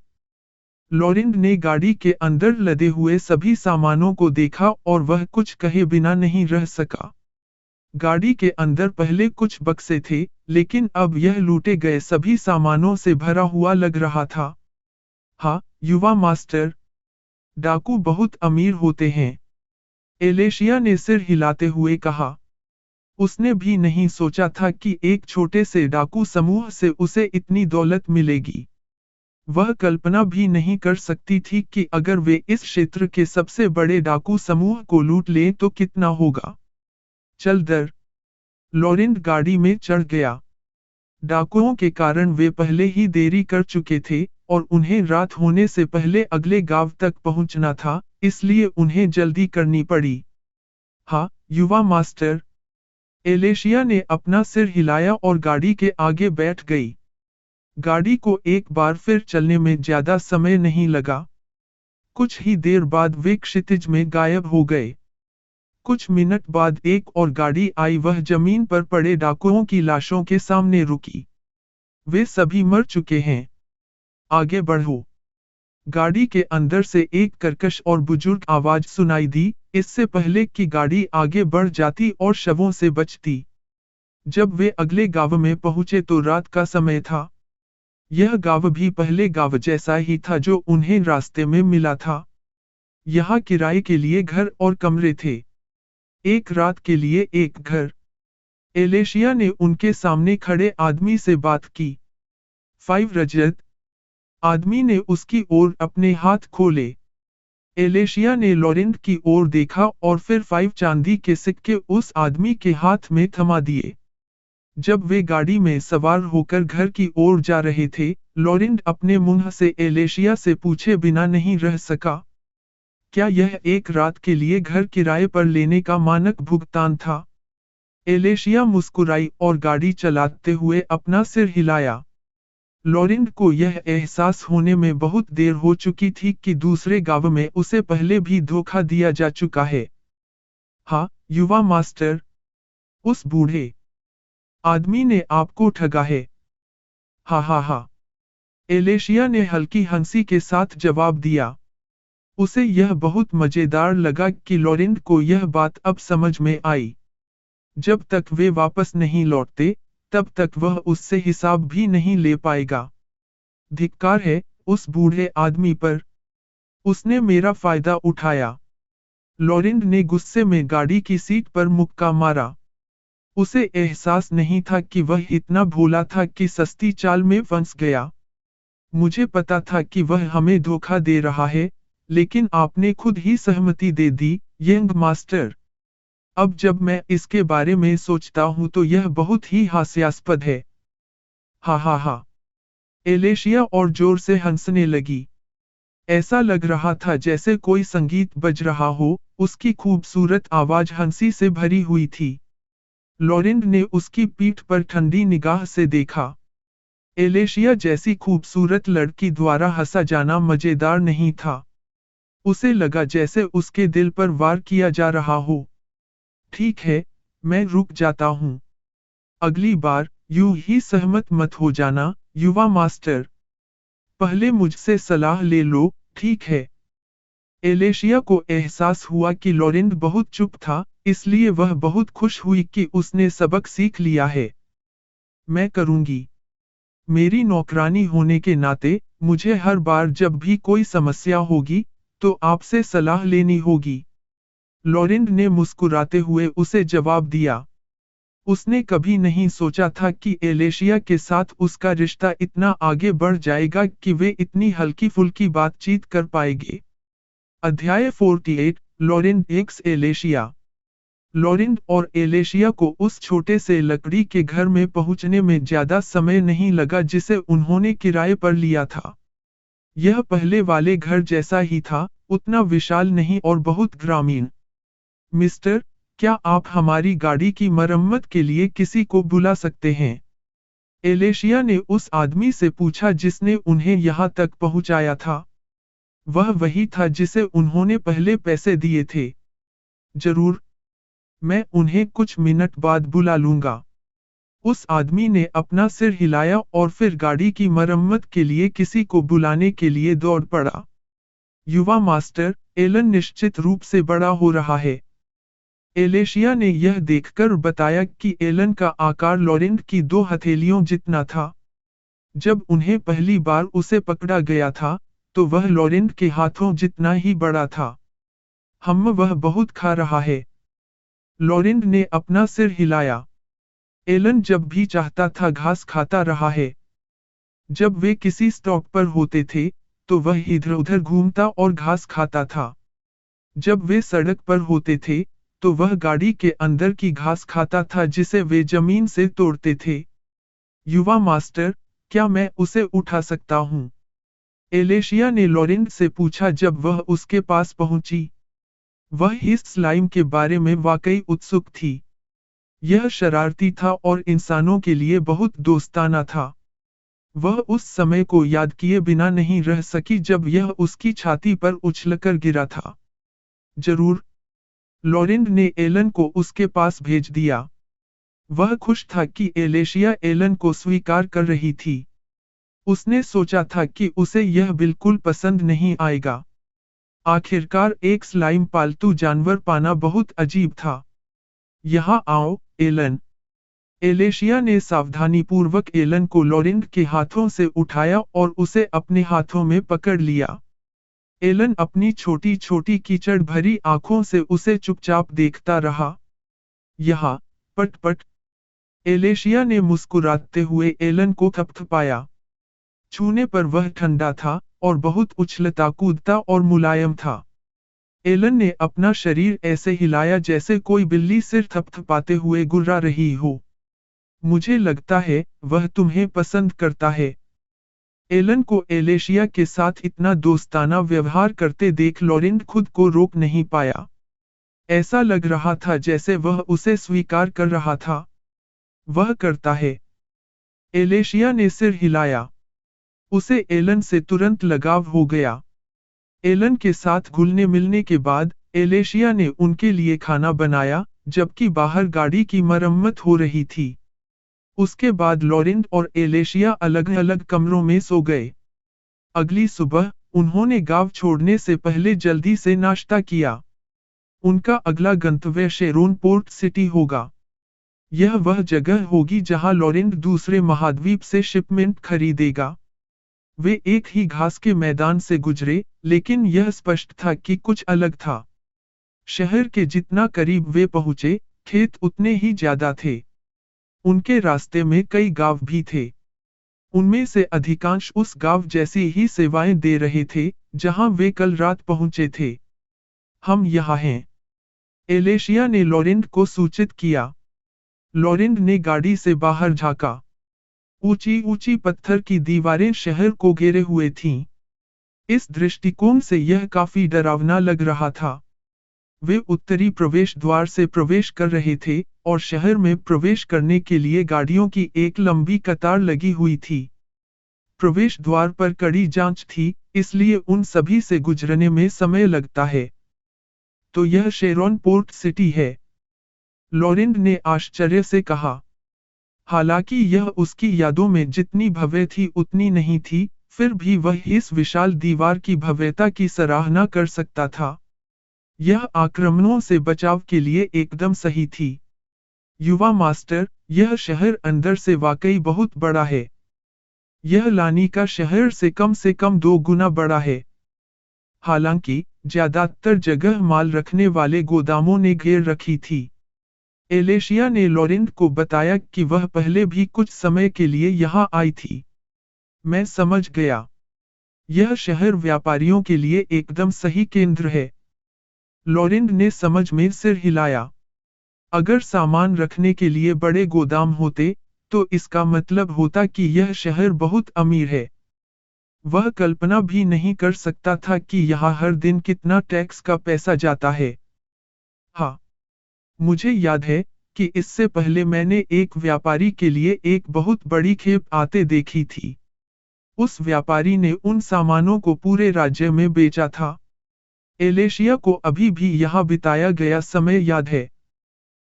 लॉरेंट ने गाड़ी के अंदर लदे हुए सभी सामानों को देखा और वह कुछ कहे बिना नहीं रह सका। गाड़ी के अंदर पहले कुछ बक्से थे, लेकिन अब यह लूटे गए सभी सामानों से भरा हुआ लग रहा था। हाँ, युवा मास्टर। डाकू बहुत अमीर होते हैं। एलेशिया ने सिर हिलाते हुए कहा। उसने भी नहीं सोचा था कि एक छोटे से डाकू समूह से उसे इतनी दौलत मिलेगी। वह कल्पना भी नहीं कर सकती थी कि अगर वे इस क्षेत्र के सबसे बड़े डाकू समूह को लूट लें तो कितना होगा। चल दर। लॉरेंट गाड़ी में चढ़ गया। डाकुओं के कारण वे पहले ही देरी कर चुके थे, और उन्हें रात होने से पहले अगले गांव तक पहुंचना था, इसलिए उन्हें जल्दी करनी पड़ी। हाँ, युवा मास्टर। एलेशिया ने अपना सिर हिलाया और गाड़ी के आगे बैठ गई। गाड़ी को एक बार फिर चलने में ज्यादा समय नहीं लगा। कुछ ही देर बाद वे क्षितिज में गायब हो गए। कुछ मिनट बाद एक और गाड़ी आई, वह जमीन पर पड़े डाकुओं की लाशों के सामने रुकी। वे सभी मर चुके हैं। आगे बढ़ो। गाड़ी के अंदर से एक कर्कश और बुजुर्ग आवाज सुनाई दी, इससे पहले कि गाड़ी आगे बढ़ जाती और शवों से बचती। जब वे अगले गांव में पहुंचे तो रात का समय था। यह गांव भी पहले गांव जैसा ही था जो उन्हें रास्ते में मिला था। यहाँ किराए के लिए घर और कमरे थे। एक रात के लिए एक घर। एलेशिया ने उनके सामने खड़े आदमी से बात की। 5 रजत। आदमी ने उसकी ओर अपने हाथ खोले। एलेशिया ने लॉरेंट की ओर देखा और फिर 5 चांदी के सिक्के उस आदमी के हाथ में थमा दिए। जब वे गाड़ी में सवार होकर घर की ओर जा रहे थे, लॉरेंट अपने मुंह से एलेशिया से पूछे बिना नहीं रह सका। क्या यह एक रात के लिए घर किराए पर लेने का मानक भुगतान था? एलेशिया मुस्कुराई और गाड़ी चलाते हुए अपना सिर हिलाया। लॉरेंट को यह एहसास होने में बहुत देर हो चुकी थी कि दूसरे गांव में उसे पहले भी धोखा दिया जा चुका है। हाँ, युवा मास्टर। उस बूढ़े आदमी ने आपको ठगा है। हाँ हाँ हाँ। एलेशिया ने हल्की हंसी के साथ जवाब दिया। उसे यह बहुत मजेदार लगा कि लॉरेंट को यह बात अब समझ में आई। जब तक वे वापस नहीं लौटते, तब तक वह उससे हिसाब भी नहीं ले पाएगा। धिक्कार है उस बूढ़े आदमी पर। उसने मेरा फायदा उठाया। लॉरेंट ने गुस्से में गाड़ी की सीट पर मुक्का मारा। उसे एहसास नहीं था कि वह इतना भोला था कि सस्ती चाल में फंस गया। मुझे पता था कि वह हमें धोखा दे रहा है, लेकिन आपने खुद ही सहमति दे दी, यंग मास्टर। अब जब मैं इसके बारे में सोचता हूं तो यह बहुत ही हास्यास्पद है। हा हा हा। एलेशिया और जोर से हंसने लगी। ऐसा लग रहा था जैसे कोई संगीत बज रहा हो, उसकी खूबसूरत आवाज हंसी से भरी हुई थी। लॉरेंड ने उसकी पीठ पर ठंडी निगाह से देखा। एलेशिया जैसी खूबसूरत लड़की द्वारा हंसा जाना मजेदार नहीं था। उसे लगा जैसे उसके दिल पर वार किया जा रहा हो। ठीक है, मैं रुक जाता हूँ। अगली बार, यूं ही सहमत मत हो जाना, युवा मास्टर। पहले मुझसे सलाह ले लो, ठीक है? एलेशिया को एहसास हुआ कि लॉरेंड बहुत चुप था, इसलिए वह बहुत खुश हुई कि उसने सबक सीख लिया है। मैं करूंगी। मेरी नौकरानी होने के नाते, मुझे हर बार जब भी कोई समस्या होगी, तो आपसे सलाह लेनी होगी। लॉरेंड ने मुस्कुराते हुए उसे जवाब दिया। उसने कभी नहीं सोचा था कि एलेशिया के साथ उसका रिश्ता इतना आगे बढ़ जाएगा कि वे इतनी हल्की फुल्की बातचीत कर पाएंगे। अध्याय 48 लॉरेंड एक्स एलेशिया। लॉरेंड और एलेशिया को उस छोटे से लकड़ी के घर में पहुंचने में ज्यादा समय नहीं लगा जिसे उन्होंने किराए पर लिया था। यह पहले वाले घर जैसा ही था, उतना विशाल नहीं और बहुत ग्रामीण। मिस्टर, क्या आप हमारी गाड़ी की मरम्मत के लिए किसी को बुला सकते हैं? एलेशिया ने उस आदमी से पूछा जिसने उन्हें यहाँ तक पहुँचाया था। वह वही था जिसे उन्होंने पहले पैसे दिए थे। जरूर, मैं उन्हें कुछ मिनट बाद बुला लूंगा। उस आदमी ने अपना सिर हिलाया और फिर गाड़ी की मरम्मत के लिए किसी को बुलाने के लिए दौड़ पड़ा। युवा मास्टर, एलन निश्चित रूप से बड़ा हो रहा है। एलेशिया ने यह देखकर बताया कि एलन का आकार लॉरेंड की 2 हथेलियों जितना था। जब उन्हें पहली बार उसे पकड़ा गया था, तो वह लॉरेंड के हाथों जितना ही बड़ा था। वह बहुत खा रहा है। लॉरेंड ने अपना सिर हिलाया। एलन जब भी चाहता था घास खाता रहा है। जब वे किसी स्टॉप पर होते थे, तो वह इधर उधर घूमता और घास खाता था। जब वे सड़क पर होते थे, तो वह गाड़ी के अंदर की घास खाता था जिसे वे जमीन से तोड़ते थे। युवा मास्टर, क्या मैं उसे उठा सकता हूँ? एलेशिया ने लॉरेंड से पूछा जब वह उसके पास पहुंची। वह इस स्लाइम के बारे में वाकई उत्सुक थी। यह शरारती था और इंसानों के लिए बहुत दोस्ताना था। वह उस समय को याद किए बिना नहीं रह सकी जब यह उसकी छाती पर उछलकर गिरा था। जरूर। लॉरेंड ने एलन को उसके पास भेज दिया। वह खुश था कि एलेशिया एलन को स्वीकार कर रही थी। उसने सोचा था कि उसे यह बिल्कुल पसंद नहीं आएगा। आखिरकार एक स्लाइम पालतू जानवर पाना बहुत अजीब था। यहाँ आओ, एलन। एलेशिया ने सावधानीपूर्वक एलन को लॉरेंड के हाथों से उठाया और उसे अपने हाथों में पकड़ लिया। एलन अपनी छोटी छोटी कीचड़ भरी आंखों से उसे चुपचाप देखता रहा। यहाँ, पट पट। एलेशिया ने मुस्कुराते हुए एलन को थपथपाया। छूने पर वह ठंडा था और बहुत उछलता कूदता और मुलायम था। एलन ने अपना शरीर ऐसे हिलाया जैसे कोई बिल्ली सिर थपथपाते हुए गुर्रा रही हो। मुझे लगता है, वह तुम्हें पसंद करता है। एलन को एलेशिया के साथ इतना दोस्ताना व्यवहार करते देख लॉरेंड खुद को रोक नहीं पाया। ऐसा लग रहा था जैसे वह उसे स्वीकार कर रहा था। वह करता है। एलेशिया ने सिर हिलाया। उसे एलन से तुरंत लगाव हो गया। एलन के साथ घुलने मिलने के बाद, एलेशिया ने उनके लिए खाना बनाया, जबकि बाहर गाड़ी की मरम्मत हो रही थी। उसके बाद लॉरेंड और एलेशिया अलग अलग कमरों में सो गए। अगली सुबह, उन्होंने गांव छोड़ने से पहले जल्दी से नाश्ता किया। उनका अगला गंतव्य शेरोन पोर्ट सिटी होगा। यह वह जगह होगी जहां लॉरेंड दूसरे महाद्वीप से शिपमेंट खरीदेगा। वे एक ही घास के मैदान से गुजरे, लेकिन यह स्पष्ट था कि कुछ अलग था। शहर के जितना करीब वे पहुंचे, खेत उतने ही ज्यादा थे। उनके रास्ते में कई गांव भी थे। उनमें से अधिकांश उस गांव जैसी ही सेवाएं दे रहे थे, जहां वे कल रात पहुंचे थे। हम यहाँ हैं। एलेशिया ने लॉरेंड को सूचित किया। लॉरेंड ने गाड़ी से बाहर झांका। ऊंची ऊंची पत्थर की दीवारें शहर को घेरे हुए थीं। इस दृष्टिकोण से यह काफी डरावना लग रहा था। वे उत्तरी प्रवेश द्वार से प्रवेश कर रहे थे और शहर में प्रवेश करने के लिए गाड़ियों की एक लंबी कतार लगी हुई थी। प्रवेश द्वार पर कड़ी जांच थी, इसलिए उन सभी से गुजरने में समय लगता है। तो यह शेरॉन पोर्ट सिटी है, लॉरेंड ने आश्चर्य से कहा। हालांकि यह उसकी यादों में जितनी भव्य थी उतनी नहीं थी, फिर भी वह इस विशाल दीवार की भव्यता की सराहना कर सकता था। यह आक्रमणों से बचाव के लिए एकदम सही थी। युवा मास्टर, यह शहर अंदर से वाकई बहुत बड़ा है। यह लानी का शहर से कम 2 गुना बड़ा है। हालांकि ज्यादातर जगह माल रखने वाले गोदामों ने घेर रखी थी। एलेशिया ने लॉरेंड को बताया कि वह पहले भी कुछ समय के लिए यहाँ आई थी। मैं समझ गया। यह शहर व्यापारियों के लिए एकदम सही केंद्र है। लॉरेंड ने समझ में सिर हिलाया। अगर सामान रखने के लिए बड़े गोदाम होते, तो इसका मतलब होता कि यह शहर बहुत अमीर है। वह कल्पना भी नहीं कर सकता था कि यहाँ हर दिन कितना टैक्स का पैसा जाता है। हाँ, मुझे याद है कि इससे पहले मैंने एक व्यापारी के लिए एक बहुत बड़ी खेप आते देखी थी। उस व्यापारी ने उन सामानों को पूरे राज्य में बेचा था। एलेशिया को अभी भी यहाँ बिताया गया समय याद है।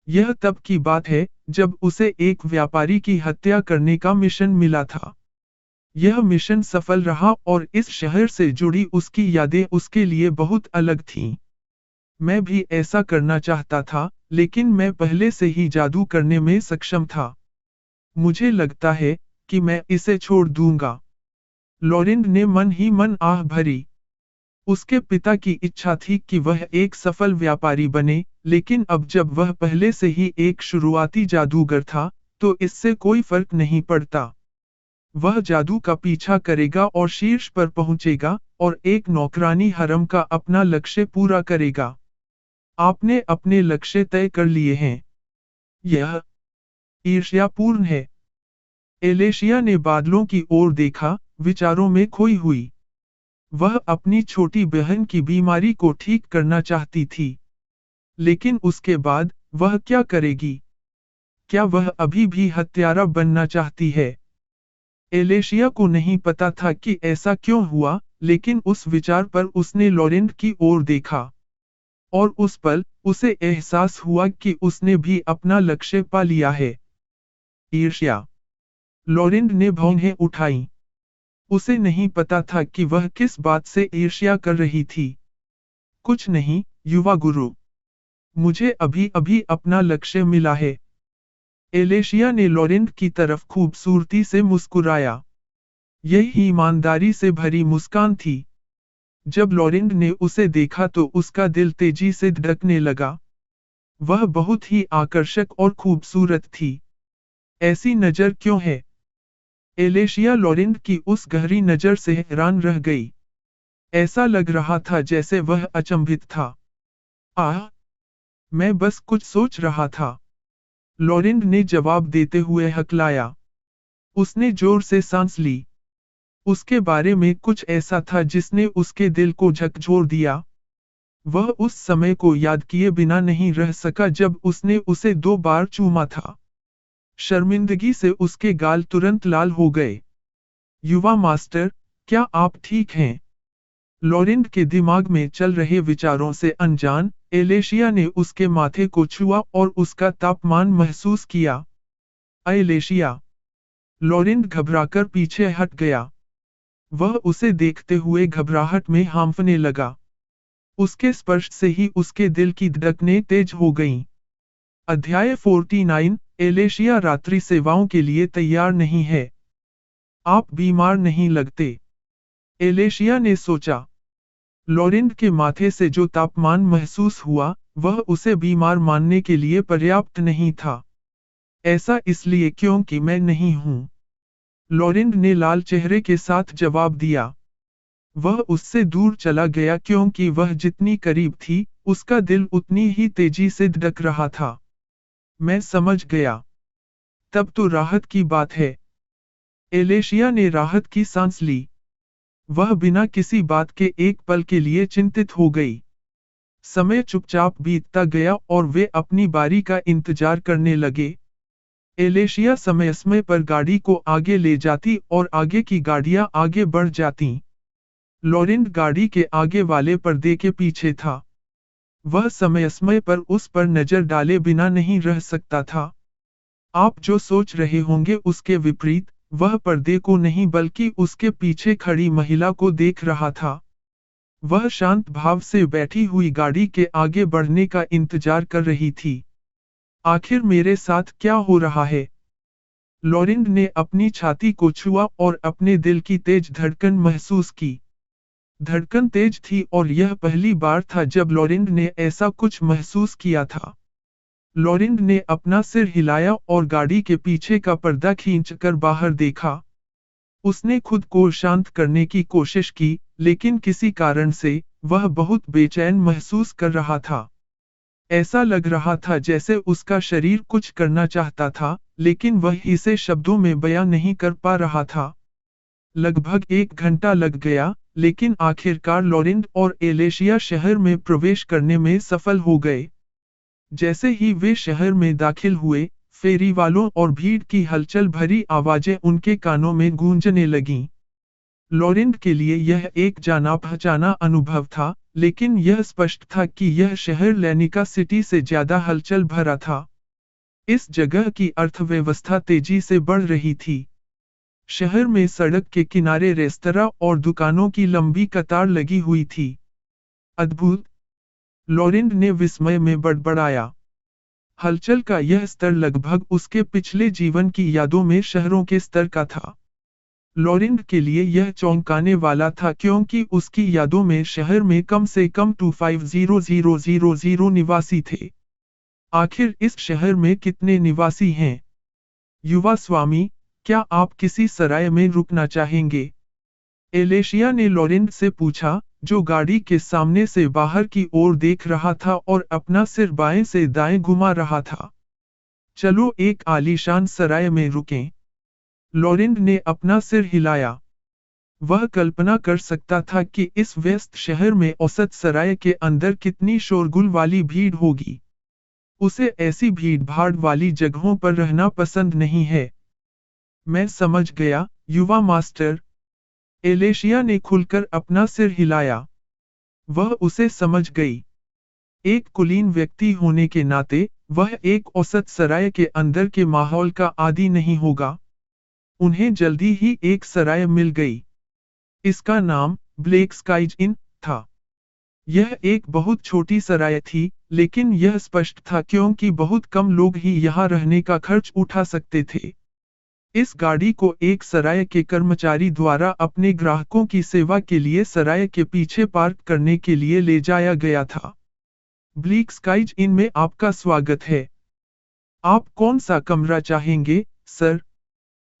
यह तब की बात है जब उसे एक व्यापारी की हत्या करने का मिशन मिला था। यह मिशन सफल रहा और इस शहर से जुड़ी उसकी यादें उसके लिए बहुत अलग थीं। मैं भी ऐसा करना चाहता था, लेकिन मैं पहले से ही जादू करने में सक्षम था। मुझे लगता है कि मैं इसे छोड़ दूंगा। लॉरेंड ने मन ही मन आह भरी। उसके पिता की इच्छा थी कि वह एक सफल व्यापारी बने, लेकिन अब जब वह पहले से ही एक शुरुआती जादूगर था, तो इससे कोई फर्क नहीं पड़ता। वह जादू का पीछा करेगा और शीर्ष पर पहुंचेगा, और एक नौकरानी हरम का अपना लक्ष्य पूरा करेगा। आपने अपने लक्ष्य तय कर लिए हैं। यह ईर्ष्यापूर्ण है। एलेशिया ने बादलों की ओर देखा, विचारों में खोई हुई। वह अपनी छोटी बहन की बीमारी को ठीक करना चाहती थी। लेकिन उसके बाद, वह क्या करेगी? क्या वह अभी भी हत्यारा बनना चाहती है? एलेशिया को नहीं पता था कि ऐसा क्यों हुआ, लेकिन उस विचार पर उसने लॉरेंड की ओर देखा। और उस पल, उसे एहसास हुआ कि उसने भी अपना लक्ष्य पा लिया है। ईर्ष्या। लॉरेंड ने भौहें उठाईं। उसे नहीं पता था कि वह किस बात से ईर्ष्या कर रही थी। कुछ नहीं, युवा गुरु। मुझे अभी अभी अपना लक्ष्य मिला है। एलेशिया ने लॉरेंड की तरफ खूबसूरती से मुस्कुराया। यही ईमानदारी से भरी मुस्कान थी। जब लॉरेंड ने उसे देखा तो उसका दिल तेजी से धड़कने लगा। वह बहुत ही आकर्षक और खूबसूरत थी। ऐसी नजर क्यों है? एलेशिया लॉरेंड की उस गहरी नजर से हैरान रह गई। ऐसा लग रहा था जैसे वह अचंभित था। आह! मैं बस कुछ सोच रहा था। लॉरेंड ने जवाब देते हुए हकलाया। उसने जोर से सांस ली। उसके बारे में कुछ ऐसा था जिसने उसके दिल को झकझोर दिया। वह उस समय को याद किए बिना नहीं रह सका जब उसने उसे 2 बार चूमा था। शर्मिंदगी से उसके गाल तुरंत लाल हो गए। युवा मास्टर, क्या आप ठीक हैं? लॉरेंड के दिमाग में चल रहे विचारों से अनजान, एलेशिया ने उसके माथे को छुआ और उसका तापमान महसूस किया। एलेशिया। लॉरेंड घबराकर पीछे हट गया। वह उसे देखते हुए घबराहट में हांफने लगा। उसके स्पर्श से ही उसके दिल की धड़कनें तेज हो गईं। अध्याय 49, एलेशिया रात्रि सेवाओं के लिए तैयार नहीं है। आप बीमार नहीं लगते, एलेशिया ने सोचा। लॉरेंड के माथे से जो तापमान महसूस हुआ, वह उसे बीमार मानने के लिए पर्याप्त नहीं था। ऐसा इसलिए क्योंकि मैं नहीं हूं, लॉरेंड ने लाल चेहरे के साथ जवाब दिया। वह उससे दूर चला गया क्योंकि वह जितनी करीब थी, उसका दिल उतनी ही तेजी से धड़क रहा था। मैं समझ गया। तब तो राहत की बात है। एलेशिया ने राहत की सांस ली। वह बिना किसी बात के एक पल के लिए चिंतित हो गई। समय चुपचाप बीतता गया और वे अपनी बारी का इंतजार करने लगे। एलेशिया समय समय पर गाड़ी को आगे ले जाती और आगे की गाड़ियां आगे बढ़ जातीं। लॉरेंट गाड़ी के आगे वाले पर्दे के पीछे था। वह समय समय पर उस पर नजर डाले बिना नहीं रह सकता था। आप जो सोच रहे होंगे उसके विपरीत, वह पर्दे को नहीं बल्कि उसके पीछे खड़ी महिला को देख रहा था। वह शांत भाव से बैठी हुई गाड़ी के आगे बढ़ने का इंतजार कर रही थी। आखिर मेरे साथ क्या हो रहा है? लॉरेंट ने अपनी छाती को छुआ और अपने दिल की तेज धड़कन महसूस की। धड़कन तेज थी और यह पहली बार था जब लॉरेंट ने ऐसा कुछ महसूस किया था। लॉरेंट ने अपना सिर हिलाया और गाड़ी के पीछे का पर्दा खींचकर बाहर देखा। उसने खुद को शांत करने की कोशिश की, लेकिन किसी कारण से वह बहुत बेचैन महसूस कर रहा था। ऐसा लग रहा था जैसे उसका शरीर कुछ करना चाहता था, लेकिन वह इसे शब्दों में बयां नहीं कर पा रहा था। लगभग 1 घंटा लग गया, लेकिन आखिरकार लॉरेंट और एलेशिया शहर में प्रवेश करने में सफल हो गए। जैसे ही वे शहर में दाखिल हुए, फेरी वालों और भीड़ की हलचल भरी आवाजें उनके कानों में गूंजने लगीं। लॉरेंट के लिए यह एक जाना पहचाना अनुभव था, लेकिन यह स्पष्ट था कि यह शहर लेनिका सिटी से ज्यादा हलचल भरा था। इस जगह की अर्थव्यवस्था तेजी से बढ़ रही थी। शहर में सड़क के किनारे रेस्तरां और दुकानों की लंबी कतार लगी हुई थी। अद्भुत! लॉरेंट ने विस्मय में बड़बड़ाया। हलचल का यह स्तर लगभग उसके पिछले जीवन की यादों में शहरों के स्तर का था। लॉरेंट के लिए यह चौंकाने वाला था क्योंकि उसकी यादों में शहर में कम से कम 25,000 निवासी थे। आखिर इस शहर में कितने निवासी हैं? युवा स्वामी, क्या आप किसी सराय में रुकना चाहेंगे? एलेशिया ने लॉरेंट से पूछा, जो गाड़ी के सामने से बाहर की ओर देख रहा था और अपना सिर बाएं से दाएं घुमा रहा था। चलो एक आलीशान सराय में रुकें। लॉरेंट ने अपना सिर हिलाया। वह कल्पना कर सकता था कि इस व्यस्त शहर में औसत सराय के अंदर कितनी शोरगुल वाली भीड़ होगी। उसे ऐसी भीड़-भाड़ वाली जगहों पर रहना पसंद नहीं है। मैं समझ गया, युवा मास्टर। एलेशिया ने खुलकर अपना सिर हिलाया। वह उसे समझ गई। एक कुलीन व्यक्ति होने के नाते, वह एक औसत सराय के अंदर के माहौल का आदी नहीं होगा। उन्हें जल्दी ही एक सराय मिल गई। इसका नाम ब्लैक स्काइज इन था। यह एक बहुत छोटी सराय थी, लेकिन यह स्पष्ट था क्योंकि बहुत कम लोग ही यहाँ रहने का खर्च उठा सकते थे। इस गाड़ी को एक सराय के कर्मचारी द्वारा अपने ग्राहकों की सेवा के लिए सराय के पीछे पार्क करने के लिए ले जाया गया था। ब्लैक स्काइज इन में आपका स्वागत है। आप कौन सा कमरा चाहेंगे, सर?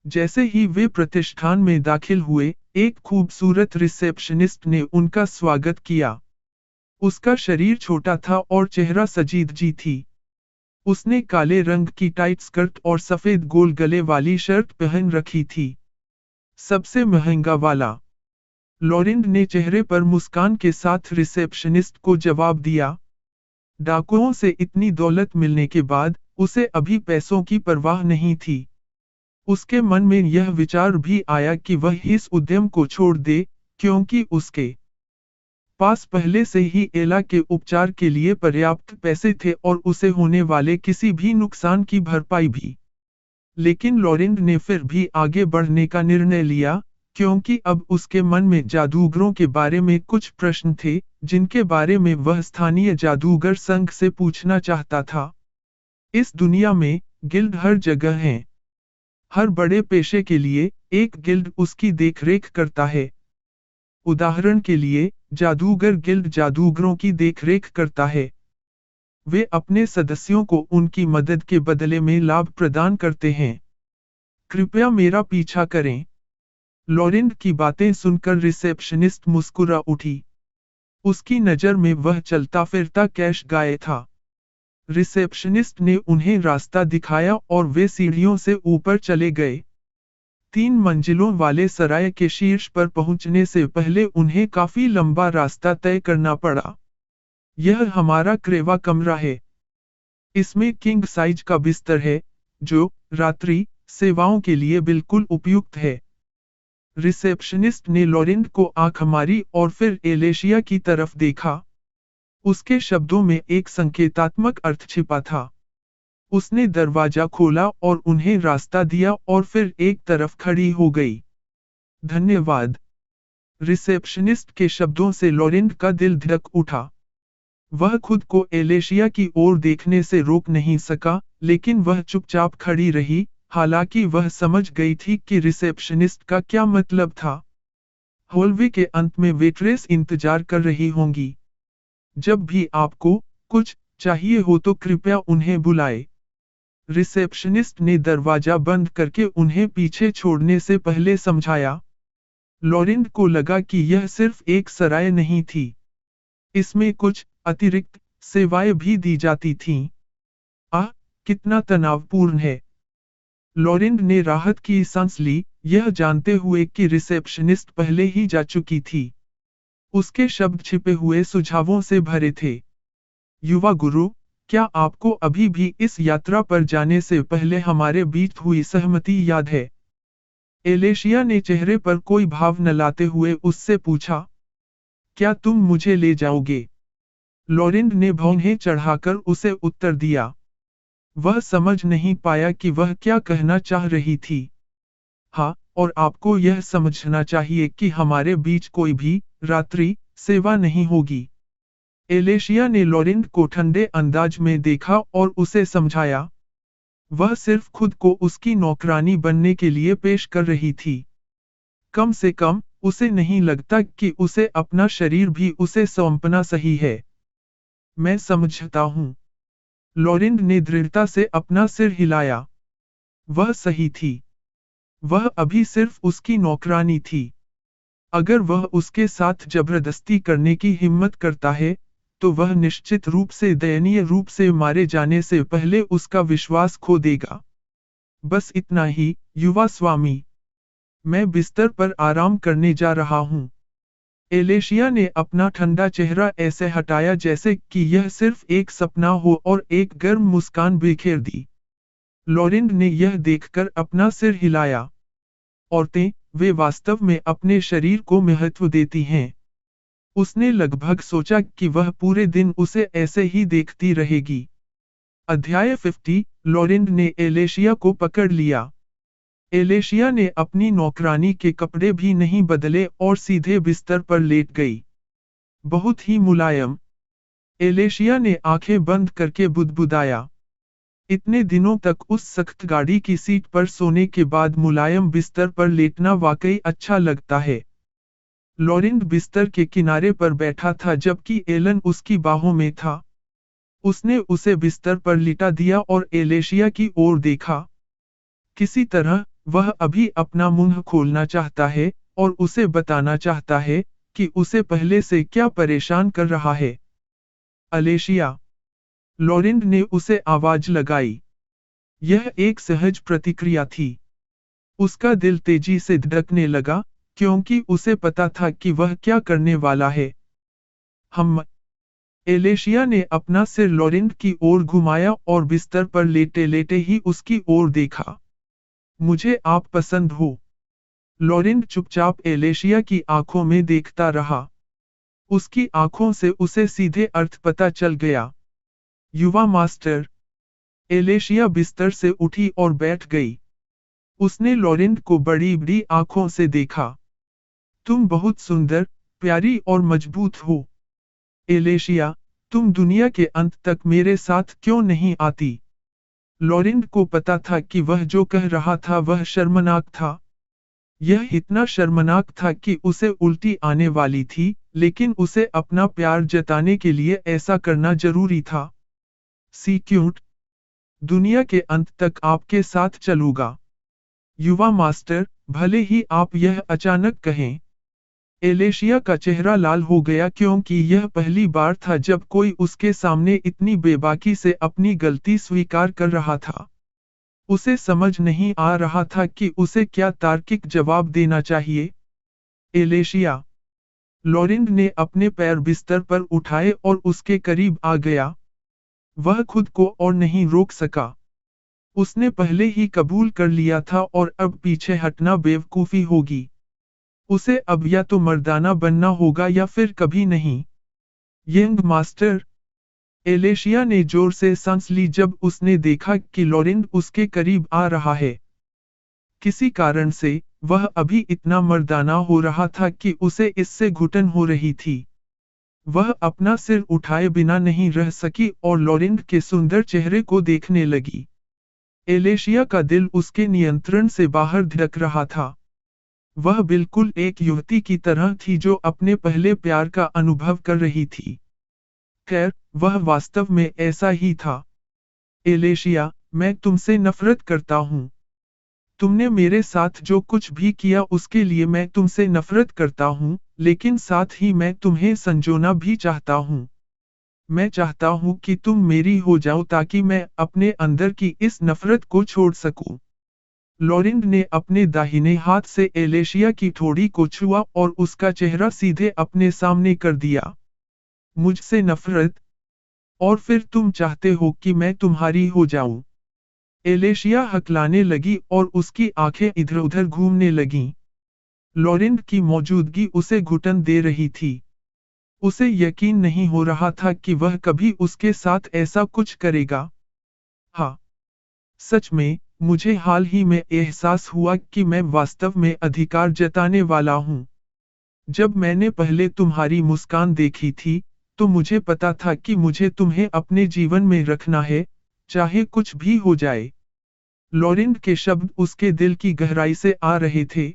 जैसे ही वे प्रतिष्ठान में दाखिल हुए, एक खूबसूरत रिसेप्शनिस्ट ने उनका स्वागत किया। उसका शरीर छोटा था और चेहरा सजीदजी थी। उसने काले रंग की टाइट स्कर्ट और सफेद गोल गले वाली शर्ट पहन रखी थी। सबसे महंगा वाला। लॉरेंट ने चेहरे पर मुस्कान के साथ रिसेप्शनिस्ट को जवाब दिया। डाकुओं से इतनी दौलत मिलने के बाद, उसे अभी पैसों की परवाह नहीं थी। उसके मन में यह विचार भी आया कि वह इस उद्यम को छोड़ दे, क्योंकि उसके पास पहले से ही एला के उपचार के लिए पर्याप्त पैसे थे और उसे होने वाले किसी भी नुकसान की भरपाई भी। लेकिन लॉरेंट ने फिर भी आगे बढ़ने का निर्णय लिया, क्योंकि अब उसके मन में जादूगरों के बारे में कुछ प्रश्न थे, जिनके बारे में वह स्थानीय जादूगर संघ से पूछना चाहता था। इस दुनिया में गिल्ड हर जगह हैं। हर बड़े पेशे के लिए एक गिल्ड उसकी देखरेख करता है। उदाहरण के लिए, जादूगर गिल्ड जादूगरों की देखरेख करता है। वे अपने सदस्यों को उनकी मदद के बदले में लाभ प्रदान करते हैं। कृपया मेरा पीछा करें। लॉरेंट की बातें सुनकर रिसेप्शनिस्ट मुस्कुरा उठी। उसकी नज़र में वह चलता फिरता कैश गाय था। रिसेप्शनिस्ट ने उन्हें रास्ता दिखाया और वे सीढ़ियों से ऊपर चले गए। 3 मंजिलों वाले सराय के शीर्ष पर पहुंचने से पहले उन्हें काफी लंबा रास्ता तय करना पड़ा। यह हमारा क्रेवा कमरा है। इसमें किंग साइज का बिस्तर है, जो रात्रि सेवाओं के लिए बिल्कुल उपयुक्त है। रिसेप्शनिस्ट ने लॉरेंट को आंख मारी और फिर एलेशिया की तरफ देखा। उसके शब्दों में एक संकेतात्मक अर्थ छिपा था। उसने दरवाजा खोला और उन्हें रास्ता दिया और फिर एक तरफ खड़ी हो गई। धन्यवाद। रिसेप्शनिस्ट के शब्दों से लॉरेंट का दिल धड़क उठा। वह खुद को एलेशिया की ओर देखने से रोक नहीं सका, लेकिन वह चुपचाप खड़ी रही, हालांकि वह समझ गई थी कि रिसेप्शनिस्ट का क्या मतलब था। हॉलवे के अंत में वेट्रेस इंतजार कर रही होंगी। जब भी आपको कुछ चाहिए हो तो कृपया उन्हें बुलाएं। रिसेप्शनिस्ट ने दरवाजा बंद करके उन्हें पीछे छोड़ने से पहले समझाया। लॉरेंट को लगा कि यह सिर्फ एक सराय नहीं थी। इसमें कुछ अतिरिक्त सेवाएं भी दी जाती थीं। आह, कितना तनावपूर्ण है। लॉरेंट ने राहत की सांस ली, यह जानते हुए कि रिसेप्शनिस्ट पहले ही जा चुकी थी। उसके शब्द छिपे हुए सुझावों से भरे थे। युवा गुरु, क्या आपको अभी भी इस यात्रा पर जाने से पहले हमारे बीच हुई सहमति याद है? एलेशिया ने चेहरे पर कोई भाव न लाते हुए उससे पूछा। क्या तुम मुझे ले जाओगे? लॉरेंट ने भौहें चढ़ाकर उसे उत्तर दिया। वह समझ नहीं पाया कि वह क्या कहना चाह रही थी। हाँ, और आपको यह समझना चाहिए कि हमारे बीच कोई भी रात्रि सेवा नहीं होगी। एलेशिया ने लॉरेंट को ठंडे अंदाज में देखा और उसे समझाया। वह सिर्फ खुद को उसकी नौकरानी बनने के लिए पेश कर रही थी। कम से कम, उसे नहीं लगता कि उसे अपना शरीर भी उसे सौंपना सही है। मैं समझता हूँ। लॉरेंट ने दृढ़ता से अपना सिर हिलाया। वह सही थी। वह अभी सिर्फ उसकी नौकरानी थी। अगर वह उसके साथ जबरदस्ती करने की हिम्मत करता है, तो वह निश्चित रूप से दयनीय रूप से मारे जाने से पहले उसका विश्वास खो देगा। बस इतना ही, युवा स्वामी। मैं बिस्तर पर आराम करने जा रहा हूँ। एलेशिया ने अपना ठंडा चेहरा ऐसे हटाया जैसे कि यह सिर्फ एक सपना हो और एक गर्म मुस्कान बिखेर दी। लॉरेंट ने यह देखकर अपना सिर हिलाया। औरतें, वे वास्तव में अपने शरीर को महत्व देती हैं। उसने लगभग सोचा कि वह पूरे दिन उसे ऐसे ही देखती रहेगी। अध्याय 50, लॉरेंट ने एलेशिया को पकड़ लिया। एलेशिया ने अपनी नौकरानी के कपड़े भी नहीं बदले और सीधे बिस्तर पर लेट गई। बहुत ही मुलायम। एलेशिया ने आंखें बंद करके बुदबुदाया। इतने दिनों तक उस सख्त गाड़ी की सीट पर सोने के बाद मुलायम बिस्तर पर लेटना वाकई अच्छा लगता है। लॉरेंट बिस्तर के किनारे पर बैठा था जबकि एलन उसकी बाहों में था। उसने उसे बिस्तर पर लिटा दिया और एलेशिया की ओर देखा। किसी तरह, वह अभी अपना मुंह खोलना चाहता है और उसे बताना चाहता है कि उसे पहले से क्या परेशान कर रहा है। एलेशिया। लॉरेंट ने उसे आवाज लगाई। यह एक सहज प्रतिक्रिया थी। उसका दिल तेजी से धड़कने लगा, क्योंकि उसे पता था कि वह क्या करने वाला है। हम। एलेशिया ने अपना सिर लॉरेंट की ओर घुमाया और बिस्तर पर लेटे लेटे ही उसकी ओर देखा। मुझे आप पसंद हो। लॉरेंट चुपचाप एलेशिया की आंखों में देखता रहा। उसकी आंखों से उसे सीधे अर्थ पता चल गया। युवा मास्टर। एलेशिया बिस्तर से उठी और बैठ गई। उसने लॉरेंट को बड़ी बड़ी आंखों से देखा। तुम बहुत सुंदर, प्यारी और मजबूत हो। एलेशिया, तुम दुनिया के अंत तक मेरे साथ क्यों नहीं आती? लॉरेंट को पता था कि वह जो कह रहा था वह शर्मनाक था। यह इतना शर्मनाक था कि उसे उल्टी आने वाली थी, लेकिन उसे अपना प्यार जताने के लिए ऐसा करना जरूरी था। सी क्यूट। दुनिया के अंत तक आपके साथ चलूंगा। युवा मास्टर, भले ही आप यह अचानक कहें। एलेशिया का चेहरा लाल हो गया क्योंकि यह पहली बार था जब कोई उसके सामने इतनी बेबाकी से अपनी गलती स्वीकार कर रहा था। उसे समझ नहीं आ रहा था कि उसे क्या तार्किक जवाब देना चाहिए। एलेशिया। लॉरेंड ने अपने पैर बिस्तर पर उठाए और उसके करीब आ गया। वह खुद को और नहीं रोक सका। उसने पहले ही कबूल कर लिया था और अब पीछे हटना बेवकूफी होगी। उसे अब या तो मर्दाना बनना होगा या फिर कभी नहीं। Young master. एलेशिया ने जोर से सांस ली जब उसने देखा कि लॉरेंड उसके करीब आ रहा है। किसी कारण से, वह अभी इतना मर्दाना हो रहा था कि उसे इससे घुटन हो रही थी। वह अपना सिर उठाए बिना नहीं रह सकी और लॉरेंड के सुंदर चेहरे को देखने लगी। एलेशिया का दिल उसके नियंत्रण से बाहर धिड़क रहा था। वह बिल्कुल एक युवती की तरह थी जो अपने पहले प्यार का अनुभव कर रही थी। खैर, वह वास्तव में ऐसा ही था। एलेशिया, मैं तुमसे नफरत करता हूँ। तुमने मेरे साथ जो कुछ भी किया उसके लिए मैं तुमसे नफरत करता हूँ, लेकिन साथ ही मैं तुम्हें संजोना भी चाहता हूँ। मैं चाहता हूँ कि तुम मेरी हो जाओ ताकि मैं अपने अंदर की इस नफरत को छोड़ सकूं। लॉरेंड ने अपने दाहिने हाथ से एलेशिया की ठोड़ी को छुआ और उसका चेहरा सीधे अपने सामने कर दिया। मुझसे नफरत? और फिर तुम चाहते हो कि मैं तुम्हारी हो जाऊं? एलेशिया हकलाने लगी और उसकी आंखें इधर-उधर घूमने लगीं। लॉरेंड की मौजूदगी उसे घुटन दे रही थी। उसे यकीन नहीं हो रहा था कि वह कभी उसके साथ ऐसा कुछ करेगा। हाँ, सच में, मुझे हाल ही में एहसास हुआ कि मैं वास्तव में अधिकार जताने वाला हूँ। जब मैंने पहले तुम्हारी मुस्कान देखी थी, तो मुझे पता था कि मुझे तुम्हें अपने जीवन में रखना है, चाहे कुछ भी हो जाए। लॉरेंड के शब्द उसके दिल की गहराई से आ रहे थे।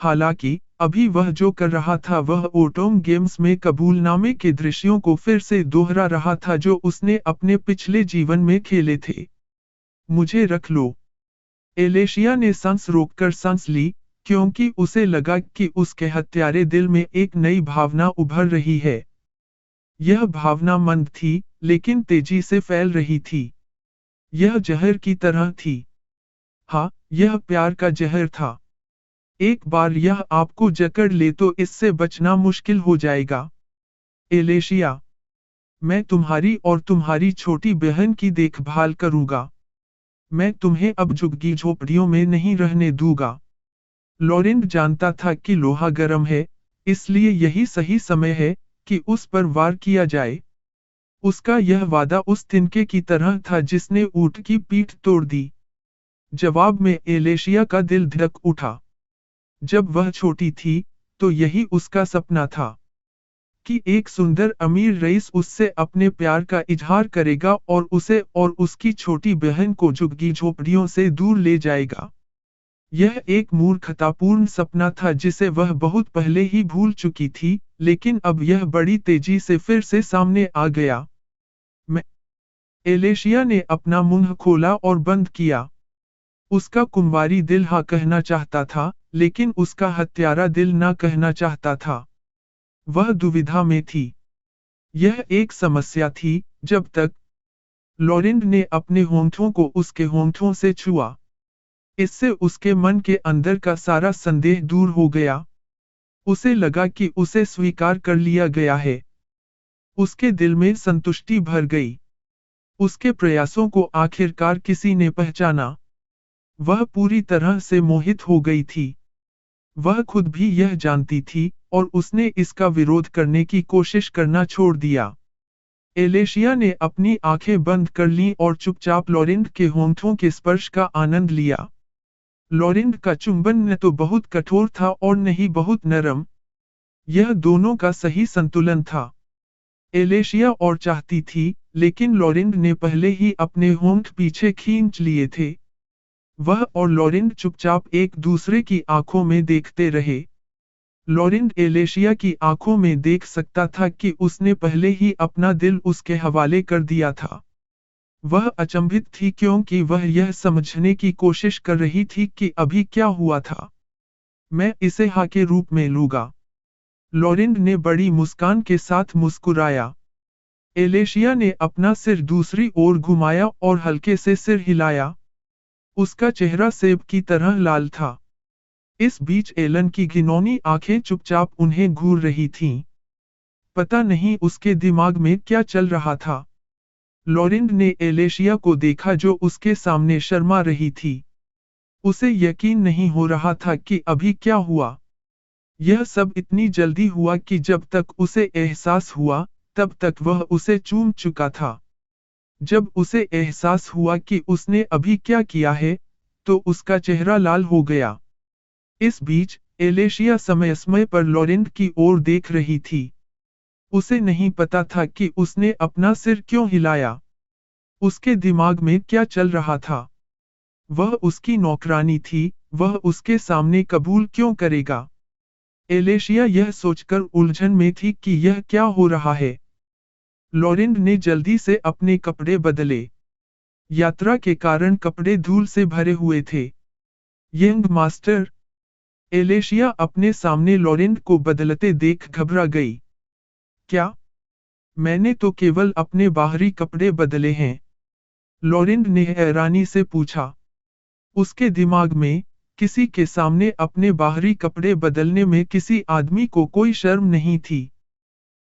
हालांकि, अभी वह जो कर रहा था वह ओटोम गेम्स में कबूलनामे के दृश्यों को फिर से दोहरा रहा था जो उसने अपने पिछले जीवन में खेले थे। मुझे रख लो। एलेशिया ने सांस रोककर सांस ली, क्योंकि उसे लगा कि उसके हत्यारे दिल में एक नई भावना उभर रही है। यह भावना मंद थी, लेकिन तेजी से फैल रही थी। यह जहर की तरह थी। हाँ, यह प्यार का जहर था। एक बार यह आपको जकड़ ले तो इससे बचना मुश्किल हो जाएगा। एलेशिया, मैं तुम्हारी और तुम्हारी छोटी बहन की देखभाल करूंगा। मैं तुम्हें अब झुग्गी झोपड़ियों में नहीं रहने दूंगा। लॉरेंड जानता था कि लोहा गर्म है, इसलिए यही सही समय है कि उस पर वार किया जाए। उसका यह वादा उस तिनके की तरह था जिसने ऊंट की पीठ तोड़ दी। जवाब में एलेशिया का दिल धड़क उठा। जब वह छोटी थी, तो यही उसका सपना था कि एक सुंदर अमीर रईस उससे अपने प्यार का इजहार करेगा और उसे और उसकी छोटी बहन को झुग्गी झोपड़ियों से दूर ले जाएगा। यह एक मूर्खतापूर्ण सपना था जिसे वह बहुत पहले ही भूल चुकी थी, लेकिन अब यह बड़ी तेजी से फिर से सामने आ गया। मैं एलेशिया ने अपना मुंह खोला और बंद किया। उसका कुंवारी दिल हाँ कहना चाहता था, लेकिन उसका हत्यारा दिल ना कहना चाहता था। वह दुविधा में थी। यह एक समस्या थी, जब तक लॉरेंड ने अपने होंठों को उसके होंठों से छुआ। इससे उसके मन के अंदर का सारा संदेह दूर हो गया। उसे लगा कि उसे स्वीकार कर लिया गया है। उसके दिल में संतुष्टि भर गई। उसके प्रयासों को आखिरकार किसी ने पहचाना। वह पूरी तरह से मोहित हो गई थी। वह खुद भी यह जानती थी, और उसने इसका विरोध करने की कोशिश करना छोड़ दिया। एलेशिया ने अपनी आंखें बंद कर लीं और चुपचाप लॉरेंड के होंठों के स्पर्श का आनंद लिया। लॉरेंड का चुंबन न तो बहुत कठोर था और न ही बहुत नरम। यह दोनों का सही संतुलन था। एलेशिया और चाहती थी, लेकिन लॉरेंड ने पहले ही अपने होंठ पीछे खींच लिए थे। वह और लॉरेंड चुपचाप एक दूसरे की आंखों में देखते रहे। लॉरेंड एलेशिया की आंखों में देख सकता था कि उसने पहले ही अपना दिल उसके हवाले कर दिया था। वह अचंभित थी क्योंकि वह यह समझने की कोशिश कर रही थी कि अभी क्या हुआ था। मैं इसे हाँ के रूप में लूंगा। लॉरेंड ने बड़ी मुस्कान के साथ मुस्कुराया। एलेशिया ने अपना सिर दूसरी ओर घुमाया और हल्के से सिर हिलाया। उसका चेहरा सेब की तरह लाल था। इस बीच एलन की घिनौनी आंखें चुपचाप उन्हें घूर रही थीं। पता नहीं उसके दिमाग में क्या चल रहा था। लॉरेंट ने एलेशिया को देखा जो उसके सामने शर्मा रही थी। उसे यकीन नहीं हो रहा था कि अभी क्या हुआ। यह सब इतनी जल्दी हुआ कि जब तक उसे एहसास हुआ, तब तक वह उसे चूम चुका था। जब उसे एहसास हुआ कि उसने अभी क्या किया है, तो उसका चेहरा लाल हो गया। इस बीच, एलेशिया समय समय पर लॉरेंट की ओर देख रही थी। उसे नहीं पता था कि उसने अपना सिर क्यों हिलाया। उसके दिमाग में क्या चल रहा था। वह उसकी नौकरानी थी, वह उसके सामने कबूल क्यों करेगा। एलेशिया यह सोचकर उलझन में थी कि यह क्या हो रहा है। लॉरेंट ने जल्दी से अपने कपड़े बदले। यात्रा के कारण कपड़े धूल से भरे हुए थे। यंग मास्टर, एलेशिया अपने सामने लॉरेंट को बदलते देख घबरा गई। क्या? मैंने तो केवल अपने बाहरी कपड़े बदले हैं। लॉरेंट ने हैरानी से पूछा। उसके दिमाग में, किसी के सामने अपने बाहरी कपड़े बदलने में किसी आदमी को कोई शर्म नहीं थी।